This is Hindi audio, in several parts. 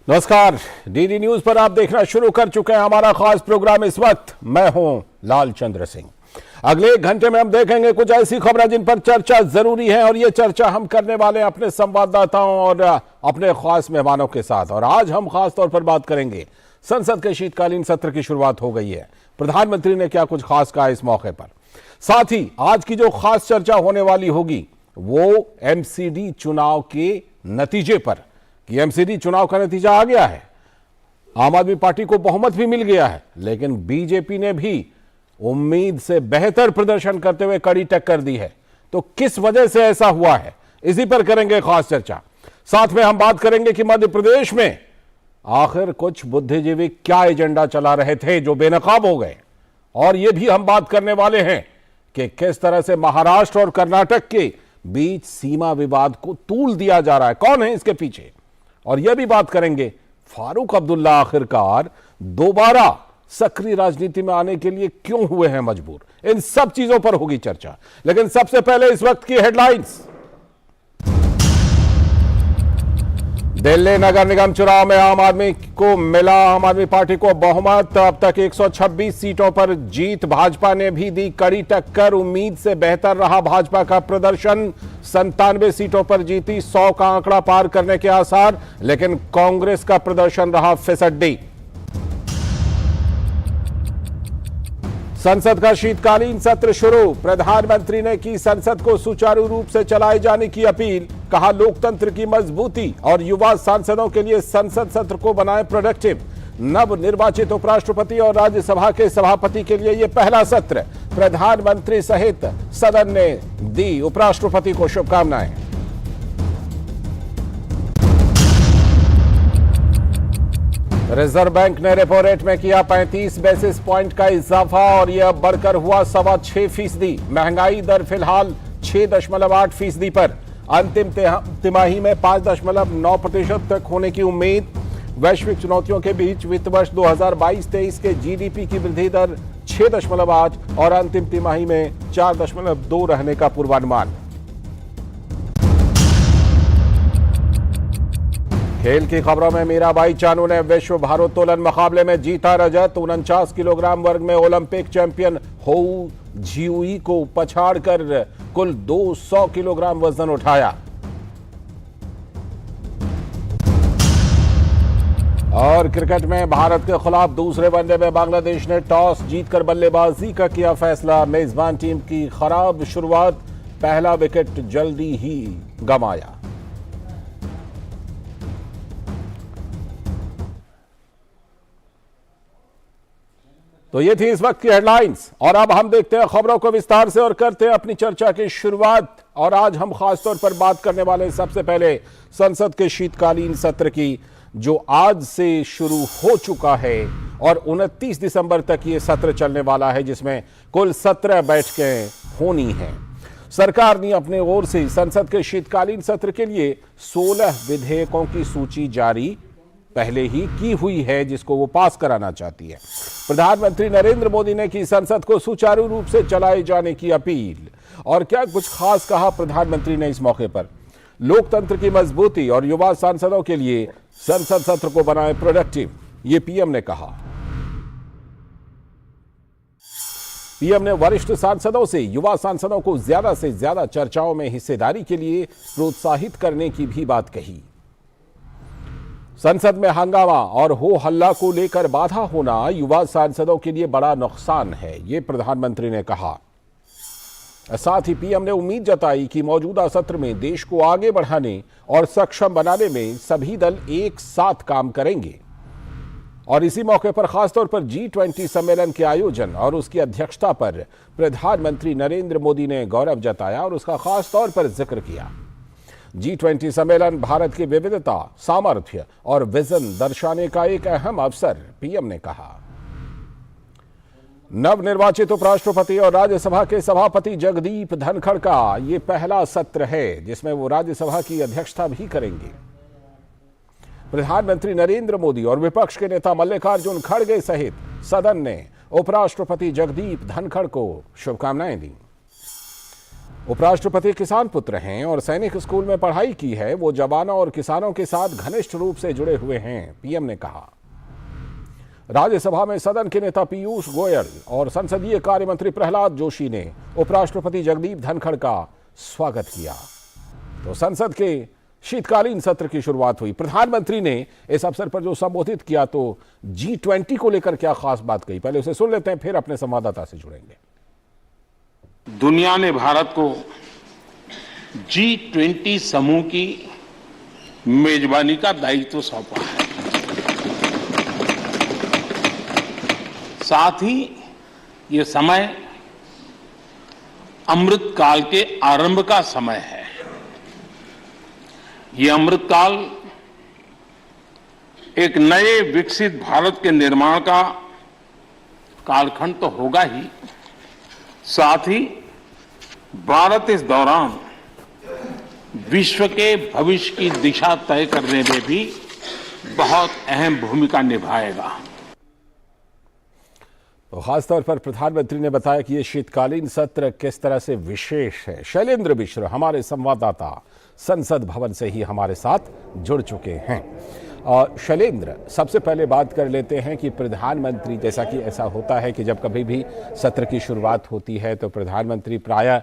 नमस्कार, डीडी न्यूज पर आप देखना शुरू कर चुके हैं हमारा खास प्रोग्राम। इस वक्त मैं हूं लाल चंद्र सिंह। अगले एक घंटे में हम देखेंगे कुछ ऐसी खबरें जिन पर चर्चा जरूरी है, और ये चर्चा हम करने वाले हैं अपने संवाददाताओं और अपने खास मेहमानों के साथ। और आज हम खास तौर पर बात करेंगे, संसद के शीतकालीन सत्र की शुरुआत हो गई है। प्रधानमंत्री ने क्या कुछ खास कहा इस मौके पर। साथ ही आज की जो खास चर्चा होने वाली होगी वो एमसीडी चुनाव के नतीजे पर, कि एमसीडी चुनाव का नतीजा आ गया है, आम आदमी पार्टी को बहुमत भी मिल गया है, लेकिन बीजेपी ने भी उम्मीद से बेहतर प्रदर्शन करते हुए कड़ी टक्कर दी है। तो किस वजह से ऐसा हुआ है, इसी पर करेंगे खास चर्चा। साथ में हम बात करेंगे कि मध्य प्रदेश में आखिर कुछ बुद्धिजीवी क्या एजेंडा चला रहे थे जो बेनकाब हो गए, और यह भी हम बात करने वाले हैं कि किस तरह से महाराष्ट्र और कर्नाटक के बीच सीमा विवाद को तूल दिया जा रहा है, कौन है इसके पीछे। और यह भी बात करेंगे फारूक अब्दुल्ला आखिरकार दोबारा सक्रिय राजनीति में आने के लिए क्यों हुए हैं मजबूर। इन सब चीजों पर होगी चर्चा, लेकिन सबसे पहले इस वक्त की हेडलाइंस। दिल्ली नगर निगम चुनाव में आम आदमी पार्टी को बहुमत। अब तक 126 सीटों पर जीत। भाजपा ने भी दी कड़ी टक्कर। उम्मीद से बेहतर रहा भाजपा का प्रदर्शन। 97 सीटों पर जीती। 100 का आंकड़ा पार करने के आसार, लेकिन कांग्रेस का प्रदर्शन रहा फिसड्डी। संसद का शीतकालीन सत्र शुरू। प्रधानमंत्री ने की संसद को सुचारू रूप से चलाए जाने की अपील। कहा लोकतंत्र की मजबूती और युवा सांसदों के लिए संसद सत्र को बनाए प्रोडक्टिव। नव निर्वाचित उपराष्ट्रपति और राज्यसभा के सभापति के लिए यह पहला सत्र। प्रधानमंत्री सहित सदन ने दी उपराष्ट्रपति को शुभकामनाएं। रिजर्व बैंक ने रेपो रेट में किया 35 बेसिस पॉइंट का इजाफा, और यह बढ़कर हुआ 6.25%। महंगाई दर फिलहाल 6.8% पर। अंतिम तिमाही में 5.9% तक होने की उम्मीद। वैश्विक चुनौतियों के बीच वित्त वर्ष 2022-23 के जीडीपी की वृद्धि दर 6.8 और अंतिम तिमाही में 4.2 रहने का पूर्वानुमान। खेल की खबरों में मीराबाई चानू ने विश्व भारोत्तोलन मुकाबले में जीता रजत। 49 किलोग्राम वर्ग में ओलंपिक चैंपियन होउ झियुई को पछाड़कर कुल 200 किलोग्राम वजन उठाया। और क्रिकेट में भारत के खिलाफ दूसरे वनडे में बांग्लादेश ने टॉस जीतकर बल्लेबाजी का किया फैसला। मेजबान टीम की खराब शुरुआत, पहला विकेट जल्दी ही गंवाया। तो ये थी इस वक्त की हेडलाइंस, और अब हम देखते हैं खबरों को विस्तार से और करते हैं अपनी चर्चा की शुरुआत। और आज हम खासतौर पर बात करने वाले हैं सबसे पहले संसद के शीतकालीन सत्र की, जो आज से शुरू हो चुका है और 29 दिसंबर तक ये सत्र चलने वाला है, जिसमें कुल 17 बैठकें होनी हैं। सरकार ने अपने ओर से संसद के शीतकालीन सत्र के लिए 16 विधेयकों की सूची जारी पहले ही की हुई है, जिसको वो पास कराना चाहती है। प्रधानमंत्री नरेंद्र मोदी ने की संसद को सुचारू रूप से चलाए जाने की अपील। और क्या कुछ खास कहा प्रधानमंत्री ने इस मौके पर। लोकतंत्र की मजबूती और युवा सांसदों के लिए संसद सत्र को बनाए प्रोडक्टिव, ये पीएम ने कहा। पीएम ने वरिष्ठ सांसदों से युवा सांसदों को ज्यादा से ज्यादा चर्चाओं में हिस्सेदारी के लिए प्रोत्साहित करने की भी बात कही। संसद में हंगामा और हो हल्ला को लेकर बाधा होना युवा सांसदों के लिए बड़ा नुकसान है, ये प्रधानमंत्री ने कहा। साथ ही पीएम ने उम्मीद जताई कि मौजूदा सत्र में देश को आगे बढ़ाने और सक्षम बनाने में सभी दल एक साथ काम करेंगे। और इसी मौके पर खासतौर पर G20 सम्मेलन के आयोजन और उसकी अध्यक्षता पर प्रधानमंत्री नरेंद्र मोदी ने गौरव जताया और उसका खासतौर पर जिक्र किया। G20 सम्मेलन भारत की विविधता, सामर्थ्य और विजन दर्शाने का एक अहम अवसर, पीएम ने कहा। नवनिर्वाचित उपराष्ट्रपति और राज्यसभा के सभापति जगदीप धनखड़ का यह पहला सत्र है, जिसमें वो राज्यसभा की अध्यक्षता भी करेंगे। प्रधानमंत्री नरेंद्र मोदी और विपक्ष के नेता मल्लिकार्जुन खड़गे सहित सदन ने उपराष्ट्रपति जगदीप धनखड़ को शुभकामनाएं दी। उपराष्ट्रपति किसान पुत्र हैं और सैनिक स्कूल में पढ़ाई की है। वो जवानों और किसानों के साथ घनिष्ठ रूप से जुड़े हुए हैं, पीएम ने कहा। राज्यसभा में सदन के नेता पीयूष गोयल और संसदीय कार्य मंत्री प्रहलाद जोशी ने उपराष्ट्रपति जगदीप धनखड़ का स्वागत किया। तो संसद के शीतकालीन सत्र की शुरुआत हुई। प्रधानमंत्री ने इस अवसर पर जो संबोधित किया तो G20 को लेकर क्या खास बात कही, पहले उसे सुन लेते हैं, फिर अपने संवाददाता से जुड़ेंगे। दुनिया ने भारत को G20 समूह की मेजबानी का दायित्व सौंपा है। साथ ही ये समय अमृत काल के आरंभ का समय है। ये अमृत काल एक नए विकसित भारत के निर्माण का कालखंड तो होगा ही, साथ ही भारत इस दौरान विश्व के भविष्य की दिशा तय करने में भी बहुत अहम भूमिका निभाएगा। तो खासतौर पर प्रधानमंत्री ने बताया कि यह शीतकालीन सत्र किस तरह से विशेष है। शैलेंद्र मिश्र हमारे संवाददाता संसद भवन से ही हमारे साथ जुड़ चुके हैं। और शैलेंद्र, सबसे पहले बात कर लेते हैं कि प्रधानमंत्री, जैसा कि ऐसा होता है कि जब कभी भी सत्र की शुरुआत होती है तो प्रधानमंत्री प्रायः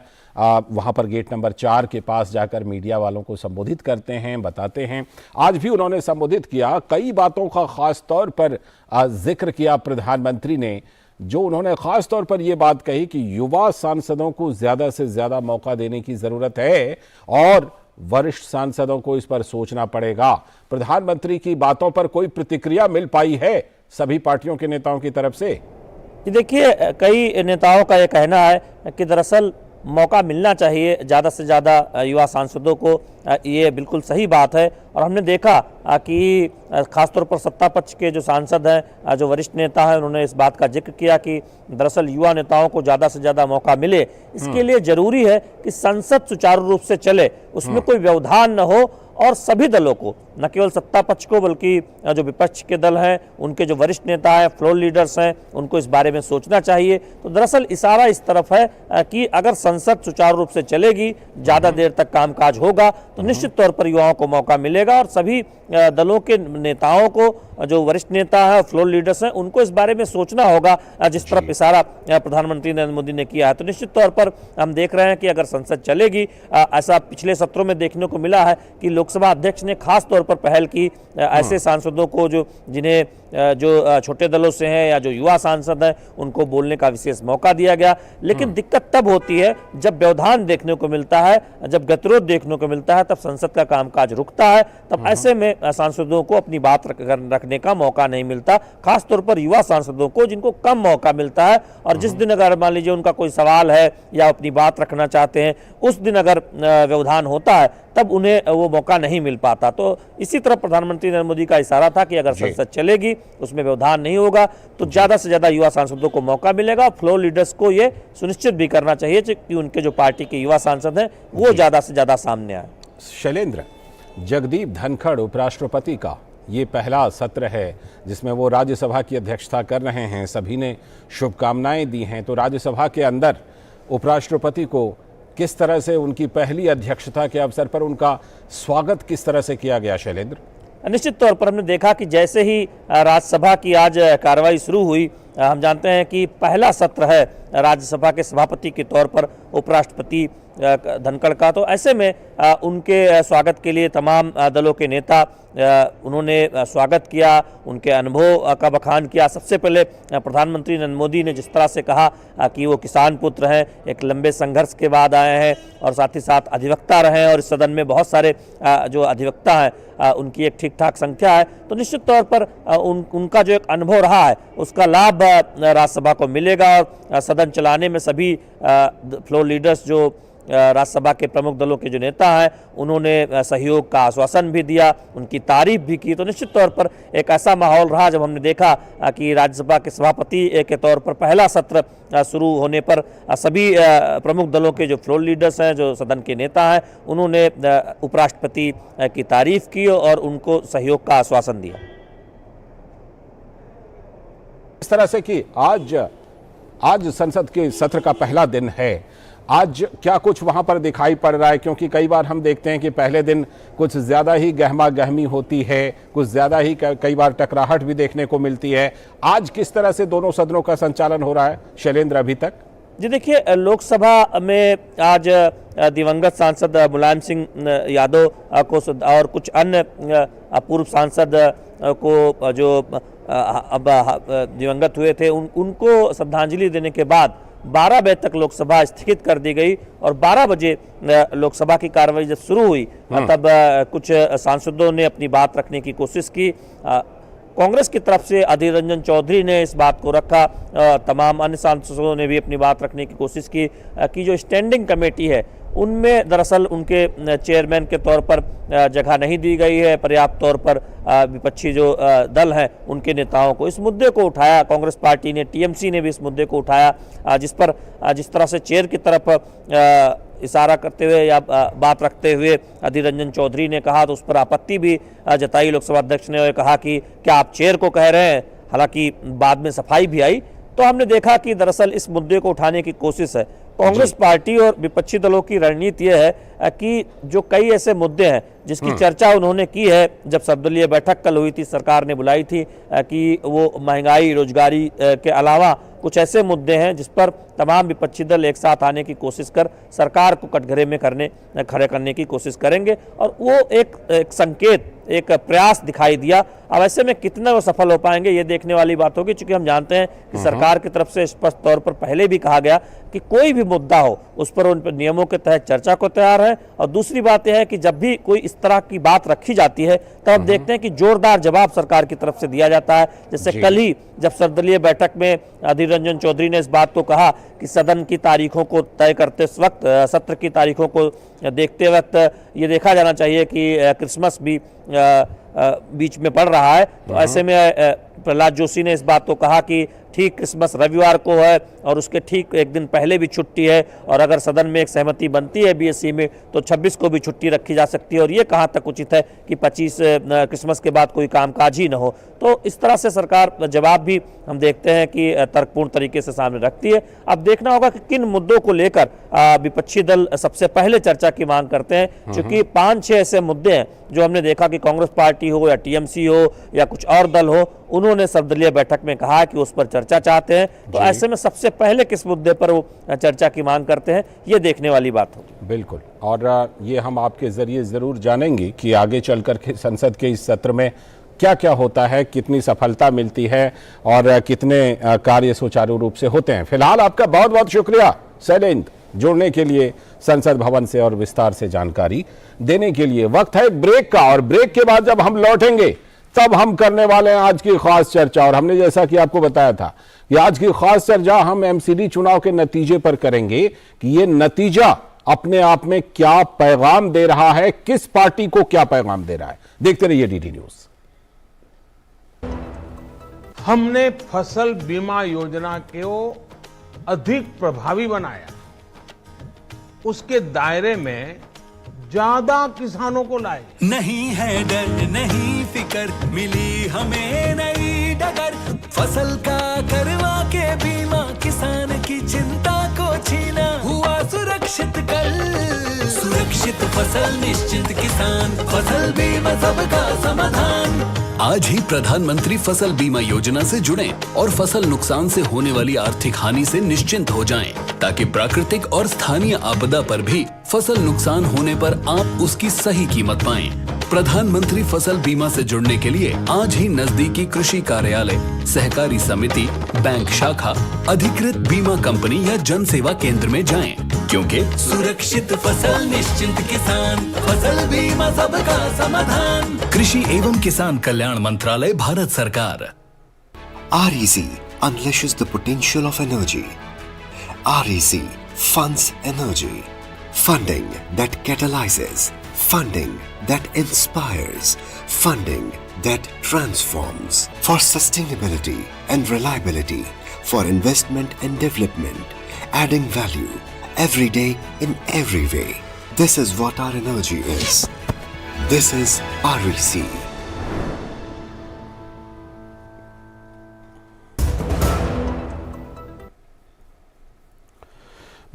वहां पर गेट नंबर 4 के पास जाकर मीडिया वालों को संबोधित करते हैं, बताते हैं। आज भी उन्होंने संबोधित किया। कई बातों का खास तौर पर जिक्र किया प्रधानमंत्री ने। जो उन्होंने खास तौर पर यह बात कही कि युवा सांसदों को ज्यादा से ज्यादा मौका देने की जरूरत है और वरिष्ठ सांसदों को इस पर सोचना पड़ेगा। प्रधानमंत्री की बातों पर कोई प्रतिक्रिया मिल पाई है सभी पार्टियों के नेताओं की तरफ से? देखिए, कई नेताओं का यह कहना है कि दरअसल मौका मिलना चाहिए ज़्यादा से ज़्यादा युवा सांसदों को। ये बिल्कुल सही बात है और हमने देखा कि खासतौर पर सत्ता पक्ष के जो सांसद हैं, जो वरिष्ठ नेता हैं, उन्होंने इस बात का जिक्र किया कि दरअसल युवा नेताओं को ज़्यादा से ज़्यादा मौका मिले। इसके लिए ज़रूरी है कि संसद सुचारू रूप से चले, उसमें कोई व्यवधान न हो और सभी दलों को, न केवल सत्ता पक्ष को बल्कि जो विपक्ष के दल हैं, उनके जो वरिष्ठ नेता हैं, फ्लोर लीडर्स हैं, उनको इस बारे में सोचना चाहिए। तो दरअसल इशारा इस तरफ है कि अगर संसद सुचारू रूप से चलेगी, ज़्यादा देर तक कामकाज होगा, तो निश्चित तौर पर युवाओं को मौका मिलेगा और सभी दलों के नेताओं को, जो वरिष्ठ नेता है, फ्लोर लीडर्स हैं, उनको इस बारे में सोचना होगा, जिस तरफ इशारा प्रधानमंत्री नरेंद्र मोदी ने किया है। तो निश्चित तौर पर हम देख रहे हैं कि अगर संसद चलेगी, ऐसा पिछले सत्रों में देखने को मिला है कि लोकसभा अध्यक्ष ने खास तौर पर पहल की ऐसे सांसदों को जिन्हें जो छोटे दलों से हैं या जो युवा सांसद हैं, उनको बोलने का विशेष मौका दिया गया। लेकिन दिक्कत तब होती है जब व्यवधान देखने को मिलता है, जब गतिरोध देखने को मिलता है, तब संसद का कामकाज रुकता है। तब ऐसे में सांसदों को अपनी बात रखने का मौका नहीं मिलता, खासतौर पर युवा सांसदों को, जिनको कम मौका मिलता है। और जिस दिन अगर मान लीजिए उनका कोई सवाल है या अपनी बात रखना चाहते हैं, उस दिन अगर व्यवधान होता है, तब उन्हें वो मौका नहीं मिल पाता। तो इसी तरह प्रधानमंत्री नरेंद्र मोदी का इशारा था कि अगर संसद चलेगी, उसमें व्यवधान नहीं होगा, तो ज्यादा से ज्यादा युवा सांसदों को मौका मिलेगा। फ्लोर लीडर्स को ये सुनिश्चित भी करना चाहिए कि उनके जो पार्टी के युवा सांसद हैं, वो ज्यादा से ज्यादा सामने आए। शैलेंद्र, जगदीप धनखड़ उपराष्ट्रपति का ये पहला सत्र है जिसमें वो राज्यसभा की अध्यक्षता कर रहे हैं। सभी ने शुभकामनाएं दी हैं। तो राज्यसभा के अंदर उपराष्ट्रपति को किस तरह से उनकी पहली अध्यक्षता के अवसर पर उनका स्वागत किस तरह से किया गया? शैलेंद्र, निश्चित तौर पर हमने देखा कि जैसे ही राज्यसभा की आज कार्रवाई शुरू हुई, हम जानते हैं कि पहला सत्र है राज्यसभा के सभापति के तौर पर उपराष्ट्रपति धनखड़ का। तो ऐसे में उनके स्वागत के लिए तमाम दलों के नेता उन्होंने स्वागत किया, उनके अनुभव का बखान किया। सबसे पहले प्रधानमंत्री नरेंद्र मोदी ने जिस तरह से कहा कि वो किसान पुत्र हैं, एक लंबे संघर्ष के बाद आए हैं और साथ ही साथ अधिवक्ता रहे हैं और इस सदन में बहुत सारे जो अधिवक्ता हैं उनकी एक ठीक ठाक संख्या है। तो निश्चित तौर पर उनका जो एक अनुभव रहा है, उसका लाभ राज्यसभा को मिलेगा और सदन चलाने में सभी फ्लोर लीडर्स, जो राज्यसभा के प्रमुख दलों के जो नेता हैं, उन्होंने सहयोग का आश्वासन भी दिया, उनकी तारीफ भी की। तो निश्चित तौर पर एक ऐसा माहौल रहा जब हमने देखा कि राज्यसभा के सभापति के तौर पर पहला सत्र शुरू होने पर सभी प्रमुख दलों के जो फ्लोर लीडर्स हैं, जो सदन के नेता हैं, उन्होंने उपराष्ट्रपति की तारीफ की और उनको सहयोग का आश्वासन दिया। इस तरह से कि आज आज संसद के सत्र का पहला दिन है, आज क्या कुछ वहां पर दिखाई पड़ रहा है? क्योंकि कई बार हम देखते हैं कि पहले दिन कुछ ज्यादा ही गहमा गहमी होती है, कुछ ज्यादा ही कई बार टकराहट भी देखने को मिलती है। आज किस तरह से दोनों सदनों का संचालन हो रहा है शैलेंद्र अभी तक? जी देखिए, लोकसभा में आज दिवंगत सांसद मुलायम सिंह यादव को और कुछ अन्य पूर्व सांसद को जो अब दिवंगत हुए थे उनको श्रद्धांजलि देने के बाद 12 बजे तक लोकसभा स्थगित कर दी गई और 12 बजे लोकसभा की कार्रवाई जब शुरू हुई तब कुछ सांसदों ने अपनी बात रखने की कोशिश की। कांग्रेस की तरफ से अधीर रंजन चौधरी ने इस बात को रखा, तमाम अन्य सांसदों ने भी अपनी बात रखने की कोशिश की कि जो स्टैंडिंग कमेटी है उनमें दरअसल उनके चेयरमैन के तौर पर जगह नहीं दी गई है, पर्याप्त तौर पर विपक्षी जो दल हैं उनके नेताओं को इस मुद्दे को उठाया। कांग्रेस पार्टी ने, टीएमसी ने भी इस मुद्दे को उठाया, जिस तरह से चेयर की तरफ इशारा करते हुए या बात रखते हुए अधीर रंजन चौधरी ने कहा तो उस पर आपत्ति भी जताई लोकसभा अध्यक्ष ने और कहा कि क्या आप चेयर को कह रहे हैं। हालांकि बाद में सफाई भी आई तो हमने देखा कि दरअसल इस मुद्दे को उठाने की कोशिश है। कांग्रेस पार्टी और विपक्षी दलों की रणनीति यह है कि जो कई ऐसे मुद्दे हैं जिसकी चर्चा उन्होंने की है, जब सर्वदलीय बैठक कल हुई थी, सरकार ने बुलाई थी कि वो महंगाई, रोजगारी के अलावा कुछ ऐसे मुद्दे हैं जिस पर तमाम विपक्षी दल एक साथ आने की कोशिश कर सरकार को कटघरे में खड़े करने की कोशिश करेंगे और वो एक संकेत, एक प्रयास दिखाई दिया। अब ऐसे में कितने वो सफल हो पाएंगे ये देखने वाली बात होगी, क्योंकि हम जानते हैं कि सरकार की तरफ से स्पष्ट तौर पर पहले भी कहा गया कि कोई भी मुद्दा हो उस पर उन पर नियमों के तहत चर्चा को तैयार है। और दूसरी बात यह है कि जब भी कोई इस तरह की बात रखी जाती है तब हम देखते हैं कि जोरदार जवाब सरकार की तरफ से दिया जाता है। जैसे कल ही जब सर्वदलीय बैठक में अधीर रंजन चौधरी ने इस बात को कहा कि सदन की तारीखों को तय करते वक्त, सत्र की तारीखों को देखते वक्त ये देखा जाना चाहिए कि क्रिसमस भी बीच में पड़ रहा है। तो ऐसे में प्रहलाद जोशी ने इस बात को कहा कि ठीक क्रिसमस रविवार को है और उसके ठीक एक दिन पहले भी छुट्टी है और अगर सदन में एक सहमति बनती है बीएससी में तो 26 को भी छुट्टी रखी जा सकती है और ये कहाँ तक उचित है कि 25 क्रिसमस के बाद कोई कामकाज ही न हो। तो इस तरह से सरकार जवाब भी हम देखते हैं कि तर्कपूर्ण तरीके से सामने रखती है। अब देखना होगा कि किन मुद्दों को लेकर विपक्षी दल सबसे पहले चर्चा की मांग करते हैं, क्योंकि 5-6 ऐसे मुद्दे हैं जो हमने देखा कि कांग्रेस पार्टी हो या टीएमसी हो या कुछ और दल हो, उन्होंने सर्वदलीय बैठक में कहा कि उस पर चर्चा चाहते हैं। तो ऐसे में सबसे पहले किस मुद्दे पर वो चर्चा की मांग करते हैं ये देखने वाली बात होगी। बिल्कुल, और ये हम आपके जरिए जरूर जानेंगे कि आगे चलकर के संसद के इस सत्र में क्या क्या होता है, कितनी सफलता मिलती है और कितने कार्य सुचारू रूप से होते हैं। फिलहाल आपका बहुत बहुत शुक्रिया शैलेंद्र, जुड़ने के लिए संसद भवन से और विस्तार से जानकारी देने के लिए। वक्त है ब्रेक का और ब्रेक के बाद जब हम लौटेंगे तब हम करने वाले हैं आज की खास चर्चा। और हमने जैसा कि आपको बताया था कि आज की खास चर्चा हम एमसीडी चुनाव के नतीजे पर करेंगे कि ये नतीजा अपने आप में क्या पैगाम दे रहा है, किस पार्टी को क्या पैगाम दे रहा है। देखते रहिए डीडी न्यूज। हमने फसल बीमा योजना को अधिक प्रभावी बनाया, उसके दायरे में ज्यादा किसानों को लाए। नहीं है डर, नहीं फिकर, मिली हमें नई डगर। फसल का करवा के बीमा, किसान की चिंता को छीना। हुआ सुरक्षित कल, सुरक्षित फसल निश्चित किसान। फसल बीमा सबका समाधान। आज ही प्रधानमंत्री फसल बीमा योजना से जुड़ें और फसल नुकसान से होने वाली आर्थिक हानि से निश्चिंत हो जाएं, ताकि प्राकृतिक और स्थानीय आपदा पर भी फसल नुकसान होने पर आप उसकी सही कीमत पाएं। प्रधानमंत्री फसल बीमा से जुड़ने के लिए आज ही नजदीकी कृषि कार्यालय, सहकारी समिति, बैंक शाखा, अधिकृत बीमा कंपनी या जन सेवा केंद्र में जाएं, क्योंकि सुरक्षित फसल निश्चिंत किसान। फसल बीमा सबका समाधान। कृषि एवं किसान कल्याण मंत्रालय, भारत सरकार। REC unleashes the potential of energy. REC funds energy. Funding that catalyzes. Funding that inspires. Funding that transforms. For sustainability and reliability. For investment and development. Adding value. Every day in every way. This is what our energy is. This is REC.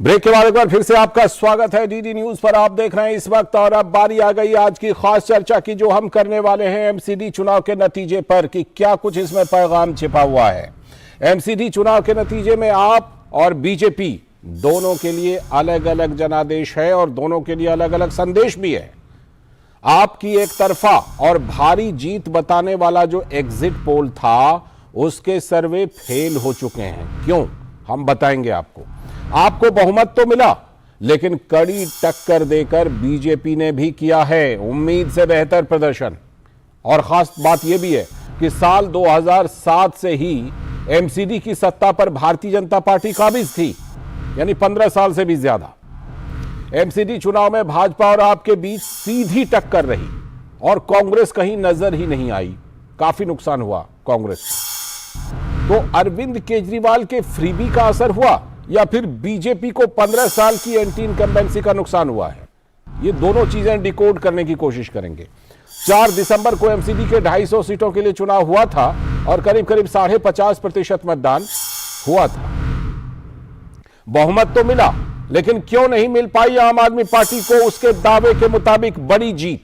Break के बाद एक बार फिर से आपका स्वागत है डीडी न्यूज पर। आप देख रहे हैं इस वक्त, और अब बारी आ गई आज की खास चर्चा की, जो हम करने वाले हैं एमसीडी चुनाव के नतीजे पर कि क्या कुछ इसमें पैगाम छिपा हुआ है। एमसीडी चुनाव के नतीजे में आप और बीजेपी दोनों के लिए अलग अलग जनादेश है और दोनों के लिए अलग अलग संदेश भी है। आपकी एक तरफा और भारी जीत बताने वाला जो एग्जिट पोल था, उसके सर्वे फेल हो चुके हैं। क्यों, हम बताएंगे आपको। आपको बहुमत तो मिला, लेकिन कड़ी टक्कर देकर बीजेपी ने भी किया है उम्मीद से बेहतर प्रदर्शन। और खास बात यह भी है कि साल 2007 से ही एमसीडी की सत्ता पर भारतीय जनता पार्टी काबिज थी, यानी 15 साल से भी ज्यादा। एमसीडी चुनाव में भाजपा और आपके बीच सीधी टक्कर रही और कांग्रेस कहीं नजर ही नहीं आई। काफी नुकसान हुआ कांग्रेस को। तो अरविंद केजरीवाल के फ्रीबी का असर हुआ या फिर बीजेपी को 15 साल की एंटी इनकम्बेंसी का नुकसान हुआ है? ये दोनों चीजें डिकोड करने की कोशिश करेंगे। 4 दिसंबर को एमसीडी के 250 सीटों के लिए चुनाव हुआ था और करीब करीब 50.5% मतदान हुआ था। बहुमत तो मिला, लेकिन क्यों नहीं मिल पाई आम आदमी पार्टी को उसके दावे के मुताबिक बड़ी जीत?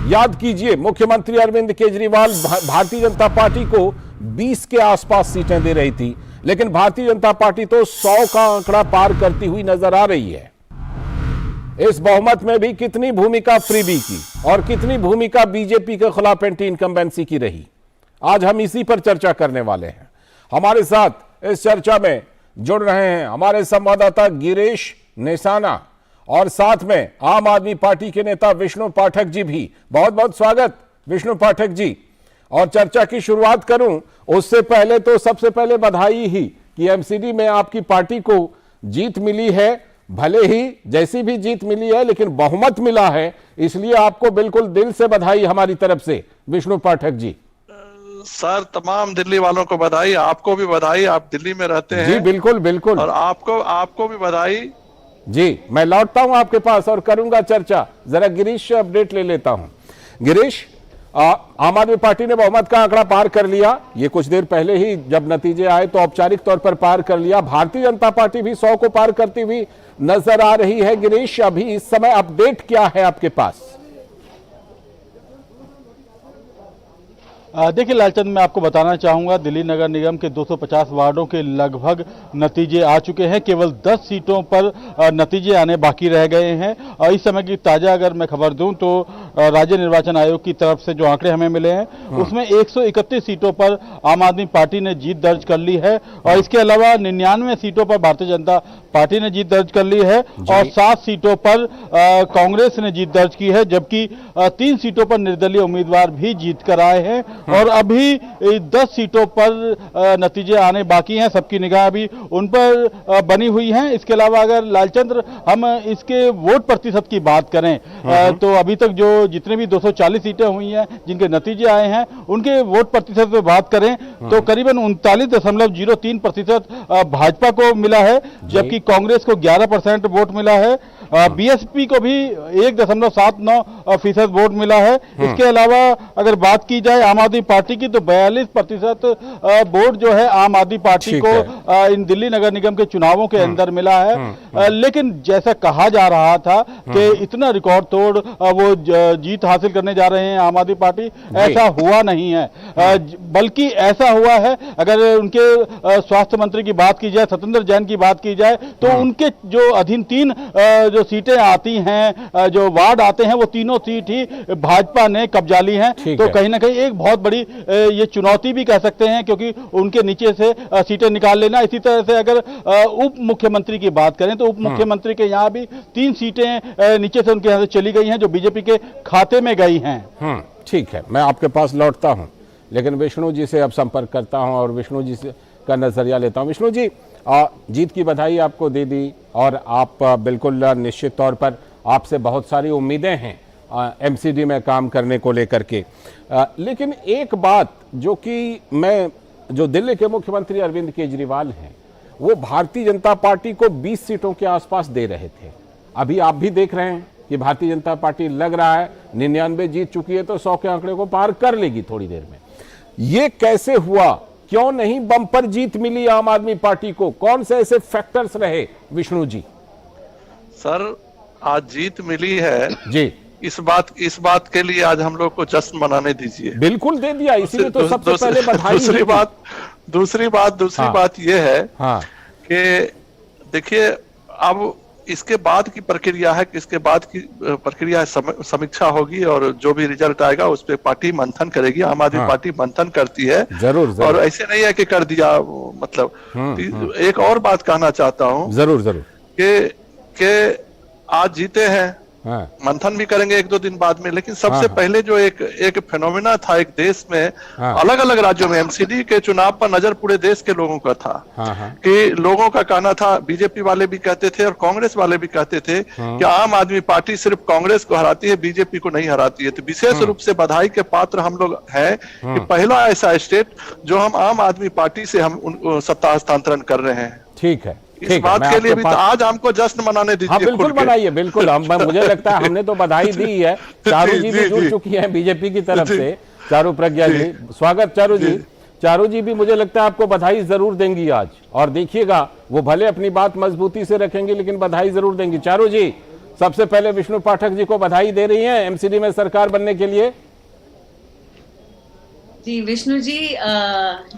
याद कीजिए, मुख्यमंत्री अरविंद केजरीवाल भारतीय जनता पार्टी को 20 के आसपास सीटें दे रही थी, लेकिन भारतीय जनता पार्टी तो 100 का आंकड़ा पार करती हुई नजर आ रही है। इस बहुमत में भी कितनी भूमिका फ्रीबी की और कितनी भूमिका बीजेपी के खिलाफ एंटी इनकम्बेंसी की रही, आज हम इसी पर चर्चा करने वाले हैं। हमारे साथ इस चर्चा में जुड़ रहे हैं हमारे संवाददाता गिरीश नेसाना और साथ में आम आदमी पार्टी के नेता विष्णु पाठक जी भी। बहुत बहुत स्वागत विष्णु पाठक जी। और चर्चा की शुरुआत करूं उससे पहले तो सबसे पहले बधाई ही कि एमसीडी में आपकी पार्टी को जीत मिली है। भले ही जैसी भी जीत मिली है, लेकिन बहुमत मिला है, इसलिए आपको बिल्कुल दिल से बधाई हमारी तरफ से विष्णु पाठक जी। सर, तमाम दिल्ली वालों को बधाई, आपको भी बधाई, आप दिल्ली में रहते हैं। जी बिल्कुल बिल्कुल, और आपको भी बधाई जी। मैं लौटता हूं आपके पास और करूंगा चर्चा। जरा गिरीश से अपडेट ले लेता हूं। गिरीश, आम आदमी पार्टी ने बहुमत का आंकड़ा पार कर लिया, ये कुछ देर पहले ही जब नतीजे आए तो औपचारिक तौर पर पार कर लिया। भारतीय जनता पार्टी भी 100 को पार करती हुई नजर आ रही है। गिरीश, अभी इस समय अपडेट क्या है आपके पास? देखिए लालचंद, मैं आपको बताना चाहूँगा, दिल्ली नगर निगम के 250 वार्डों के लगभग नतीजे आ चुके हैं। केवल 10 सीटों पर नतीजे आने बाकी रह गए हैं। और इस समय की ताज़ा अगर मैं खबर दूं तो राज्य निर्वाचन आयोग की तरफ से जो आंकड़े हमें मिले हैं, उसमें 131 सीटों पर आम आदमी पार्टी ने जीत दर्ज कर ली है और इसके अलावा 99 सीटों पर भारतीय जनता पार्टी ने जीत दर्ज कर ली है और 7 सीटों पर कांग्रेस ने जीत दर्ज की है, जबकि 3 सीटों पर निर्दलीय उम्मीदवार भी जीत कर आए हैं। और अभी 10 सीटों पर नतीजे आने बाकी हैं, सबकी निगाह अभी उन पर बनी हुई है। इसके अलावा अगर लालचंद्र हम इसके वोट प्रतिशत की बात करें तो अभी तक जो जितने भी 240 सीटें हुई हैं जिनके नतीजे आए हैं, उनके वोट प्रतिशत पे बात करें तो करीबन 39.03% भाजपा को मिला है, जबकि कांग्रेस को 11% वोट मिला है। बीएसपी को भी 1.79% वोट मिला है। इसके अलावा अगर बात की जाए आम आदमी पार्टी की तो 42% वोट जो है आम आदमी पार्टी को इन दिल्ली नगर निगम के चुनावों के अंदर मिला है। लेकिन जैसा कहा जा रहा था कि इतना रिकॉर्ड तोड़ वो जीत हासिल करने जा रहे हैं आम आदमी पार्टी, ऐसा हुआ नहीं है। बल्कि ऐसा हुआ है, अगर उनके स्वास्थ्य मंत्री की बात की जाए, सत्येंद्र जैन की बात की जाए, तो उनके जो अधीन 3 जो सीटें आती हैं, जो वार्ड आते हैं, वो तीनों सीट ही भाजपा ने कब्जा ली हैं। तो कहीं ना कहीं एक बहुत बड़ी ये चुनौती भी कह सकते हैं, क्योंकि उनके नीचे से सीटें निकाल लेना। इसी तरह से अगर उप मुख्यमंत्री की बात करें तो उप मुख्यमंत्री के यहाँ भी 3 सीटें नीचे से उनके यहाँ से चली गई हैं, जो बीजेपी के खाते में गई हैं। ठीक है, मैं आपके पास लौटता हूं, लेकिन विष्णु जी से अब संपर्क करता हूं और विष्णु जी से का नजरिया लेता हूं। विष्णु जी, जीत की बधाई आपको दे दी और आप बिल्कुल निश्चित तौर पर आपसे बहुत सारी उम्मीदें हैं एमसीडी में काम करने को लेकर के। लेकिन एक बात जो दिल्ली के मुख्यमंत्री अरविंद केजरीवाल हैं, वो भारतीय जनता पार्टी को 20 सीटों के आसपास दे रहे थे। अभी आप भी देख रहे हैं कि भारतीय जनता पार्टी लग रहा है 99 जीत चुकी है, तो 100 के आंकड़े को पार कर लेगी थोड़ी देर में। ये कैसे हुआ क्यों नहीं बम्पर जीत मिली आम आदमी पार्टी को? कौन से ऐसे फैक्टर्स रहे विष्णु जी? सर आज जीत मिली है जी, इस बात के लिए आज हम लोग को जश्न मनाने दीजिए। बिल्कुल दे दिया, इसीलिए तो सबसे पहले बधाई। दूसरी बात ये है हाँ, कि देखिए अब इसके बाद की प्रक्रिया है कि इसके बाद की प्रक्रिया समीक्षा होगी और जो भी रिजल्ट आएगा उस पर पार्टी मंथन करेगी। आम आदमी पार्टी मंथन करती है जरूर। और ऐसे नहीं है कि कर दिया। मतलब एक और बात कहना चाहता हूँ जरूर कि आज जीते हैं, हाँ, मंथन भी करेंगे एक दो दिन बाद में, लेकिन सबसे पहले जो एक फेनोमेना था एक देश में, अलग अलग राज्यों में एमसीडी के चुनाव पर नजर पूरे देश के लोगों का था। कि लोगों का कहना था, बीजेपी वाले भी कहते थे और कांग्रेस वाले भी कहते थे कि आम आदमी पार्टी सिर्फ कांग्रेस को हराती है, बीजेपी को नहीं हराती है। तो विशेष रूप से बधाई के पात्र हम लोग हैं कि पहला ऐसा स्टेट जो हम आम आदमी पार्टी से हम सत्ता हस्तांतरण कर रहे हैं। ठीक है, इस बात के लिए भी तो आज हमको जश्न मनाने दीजिए। हाँ बिल्कुल मनाइए, बिल्कुल। मुझे लगता है हमने तो बधाई दी है। चारू जी भी जुड़ चुकी हैं बीजेपी की तरफ से, चारू प्रज्ञा जी, स्वागत चारू जी। चारू जी भी मुझे लगता है आपको बधाई जरूर देंगी आज, और देखिएगा वो भले अपनी बात मजबूती से रखेंगे लेकिन बधाई जरूर देंगी। चारू जी, सबसे पहले विष्णु पाठक जी को बधाई दे रही हैं एमसीडी में सरकार बनने के लिए। जी विष्णु जी,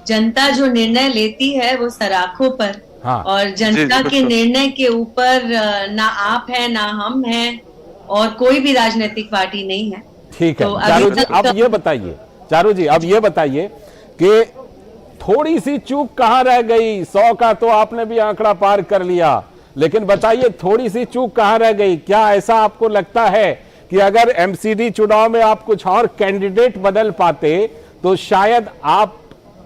जनता जो निर्णय लेती है वो सराखों पर, हाँ, और जनता के निर्णय के ऊपर ना आप है ना हम हैं और कोई भी राजनीतिक पार्टी नहीं है। ठीक है तो चारू जी, अब ये बताइए, चारू जी अब ये बताइए कि थोड़ी सी चूक कहाँ रह गई? 100 का तो आपने भी आंकड़ा पार कर लिया, लेकिन बताइए थोड़ी सी चूक कहाँ रह गई? क्या ऐसा आपको लगता है कि अगर एमसीडी चुनाव में आप कुछ और कैंडिडेट बदल पाते तो शायद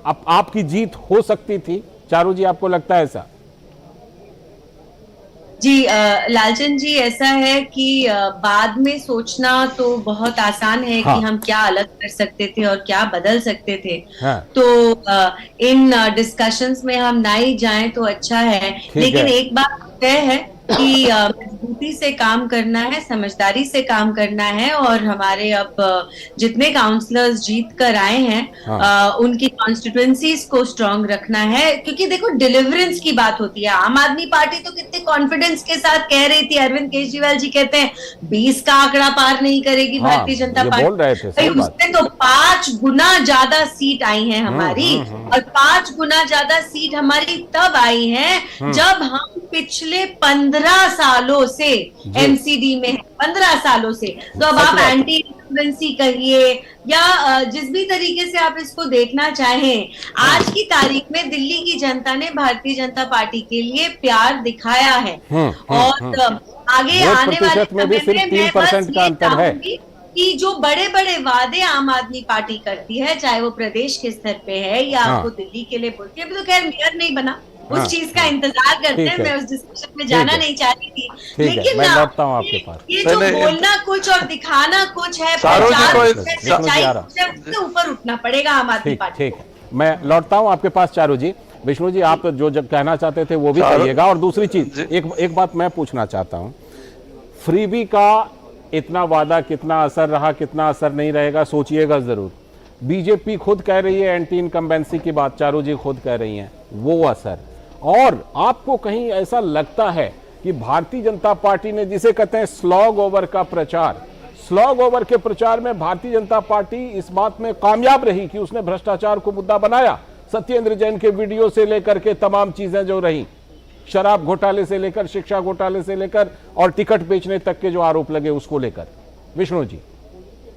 आपकी जीत हो सकती थी? चारू जी, आपको लगता है ऐसा? जी लालचंद जी, ऐसा है कि बाद में सोचना तो बहुत आसान है कि हम क्या अलग कर सकते थे और क्या बदल सकते थे। तो इन डिस्कशंस में हम ना ही जाएं तो अच्छा है। लेकिन एक बात तय है कि मजबूती से काम करना है, समझदारी से काम करना है, और हमारे अब जितने काउंसलर्स जीत कर आए हैं उनकी कॉन्स्टिट्यूएंसीज को स्ट्रांग रखना है, क्योंकि देखो डिलीवरेंस की बात होती है। आम आदमी पार्टी तो कितने कॉन्फिडेंस के साथ कह रही थी, अरविंद केजरीवाल जी कहते हैं 20 का आंकड़ा पार नहीं करेगी भारतीय जनता पार्टी। उसमें तो 5 गुना ज्यादा सीट आई है हमारी, और 5 गुना ज्यादा सीट हमारी तब आई है जब हम पिछले 15 सालों से एमसीडी में है, 15 सालों से। तो अब आप एंटी इनकम्बेंसी कहिए या जिस भी तरीके से आप इसको देखना चाहें, आज की तारीख में दिल्ली की जनता ने भारतीय जनता पार्टी के लिए प्यार दिखाया है। और आगे आने वाले समय में मैं बस ये चाहूंगी कि जो बड़े बड़े वादे आम आदमी पार्टी करती है, चाहे वो प्रदेश के स्तर पे है या आपको दिल्ली के लिए बोलती है, अभी तो खैर मेयर नहीं बना, उस चीज का इंतजार करते हैं। मैं उस डिस्कशन में जाना नहीं चाहती थी, लेकिन ये जो बोलना कुछ और दिखाना कुछ है, उससे ऊपर उठना पड़ेगा आम आदमी पार्टी। ठीक है, मैं लौटता हूँ आपके पास चारू जी। विष्णु जी, आप जो जब कहना चाहते थे वो भी कहिएगा। और दूसरी चीज, एक बात मैं पूछना चाहता हूँ, फ्रीबी का इतना वादा कितना असर रहा, कितना असर नहीं रहेगा, सोचिएगा जरूर। बीजेपी खुद कह रही है एंटी इनकम्बेंसी की बात, चारू जी खुद कह रही हैं, वो असर। और आपको कहीं ऐसा लगता है कि भारतीय जनता पार्टी ने, जिसे कहते हैं स्लॉग ओवर का प्रचार, स्लॉग ओवर के प्रचार में भारतीय जनता पार्टी इस बात में कामयाब रही कि उसने भ्रष्टाचार को मुद्दा बनाया? सत्येंद्र जैन के वीडियो से लेकर के तमाम चीजें जो रही, शराब घोटाले से लेकर, शिक्षा घोटाले से लेकर, और टिकट बेचने तक के जो आरोप लगे उसको लेकर। विष्णु जी,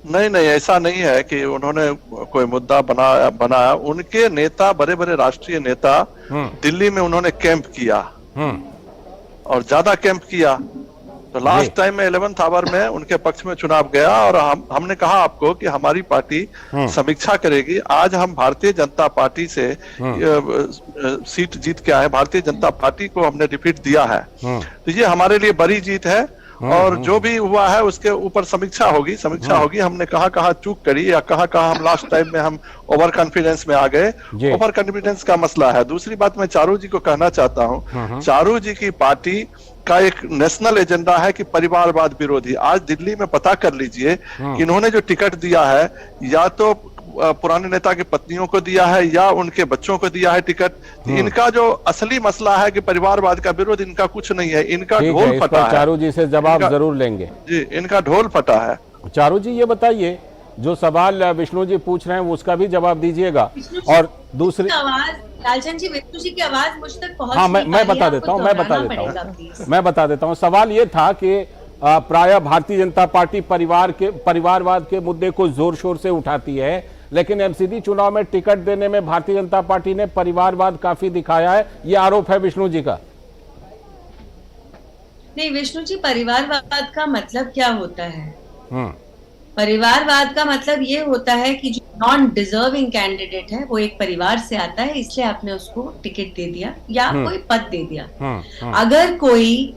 नहीं, ऐसा नहीं है कि उन्होंने कोई मुद्दा बनाया। उनके नेता, बड़े बड़े राष्ट्रीय नेता दिल्ली में उन्होंने कैंप किया और ज्यादा कैंप किया। तो लास्ट टाइम में 11th आवर में उनके पक्ष में चुनाव गया, और हमने कहा आपको कि हमारी पार्टी समीक्षा करेगी। आज हम भारतीय जनता पार्टी से सीट जीत के आए, भारतीय जनता पार्टी को हमने डिफीट दिया है। तो ये हमारे लिए बड़ी जीत है, और जो भी हुआ है उसके ऊपर समीक्षा होगी। हमने कहाँ चूक करी या कहाँ हम लास्ट टाइम में हम ओवर कॉन्फिडेंस में आ गए, ओवर कॉन्फिडेंस का मसला है। दूसरी बात मैं चारू जी को कहना चाहता हूँ, चारू जी की पार्टी का एक नेशनल एजेंडा है कि परिवारवाद विरोधी। आज दिल्ली में पता कर लीजिए कि इन्होंने जो टिकट दिया है, या तो पुराने नेता की पत्नियों को दिया है या उनके बच्चों को दिया है टिकट। इनका जो असली मसला है कि परिवारवाद का विरोध इनका कुछ नहीं है, इनका ढोल फटा है। चारू जी से जवाब जरूर लेंगे जी, इनका ढोल फटा है। चारू जी ये बताइए, जो सवाल विष्णु जी पूछ रहे हैं उसका भी जवाब दीजिएगा। और दूसरी आवाज, लालचंद जी, विष्णु जी की आवाज मुझ तक पहुंच हाँ, मैं बता देता हूँ मैं बता देता हूँ। सवाल ये था कि प्रायः भारतीय जनता पार्टी परिवारवाद के मुद्दे को जोर शोर से उठाती है, लेकिन एमसीडी चुनाव में टिकट देने में भारतीय जनता पार्टी ने परिवारवाद काफी दिखाया है, ये आरोप है विष्णु जी का। नहीं विष्णु जी, परिवारवाद का मतलब क्या होता है? परिवारवाद का मतलब ये होता है कि जो नॉन डिजर्विंग कैंडिडेट है वो एक परिवार से आता है, इसलिए आपने उसको टिकट दे दिया या कोई पद दे दिया। अगर कोई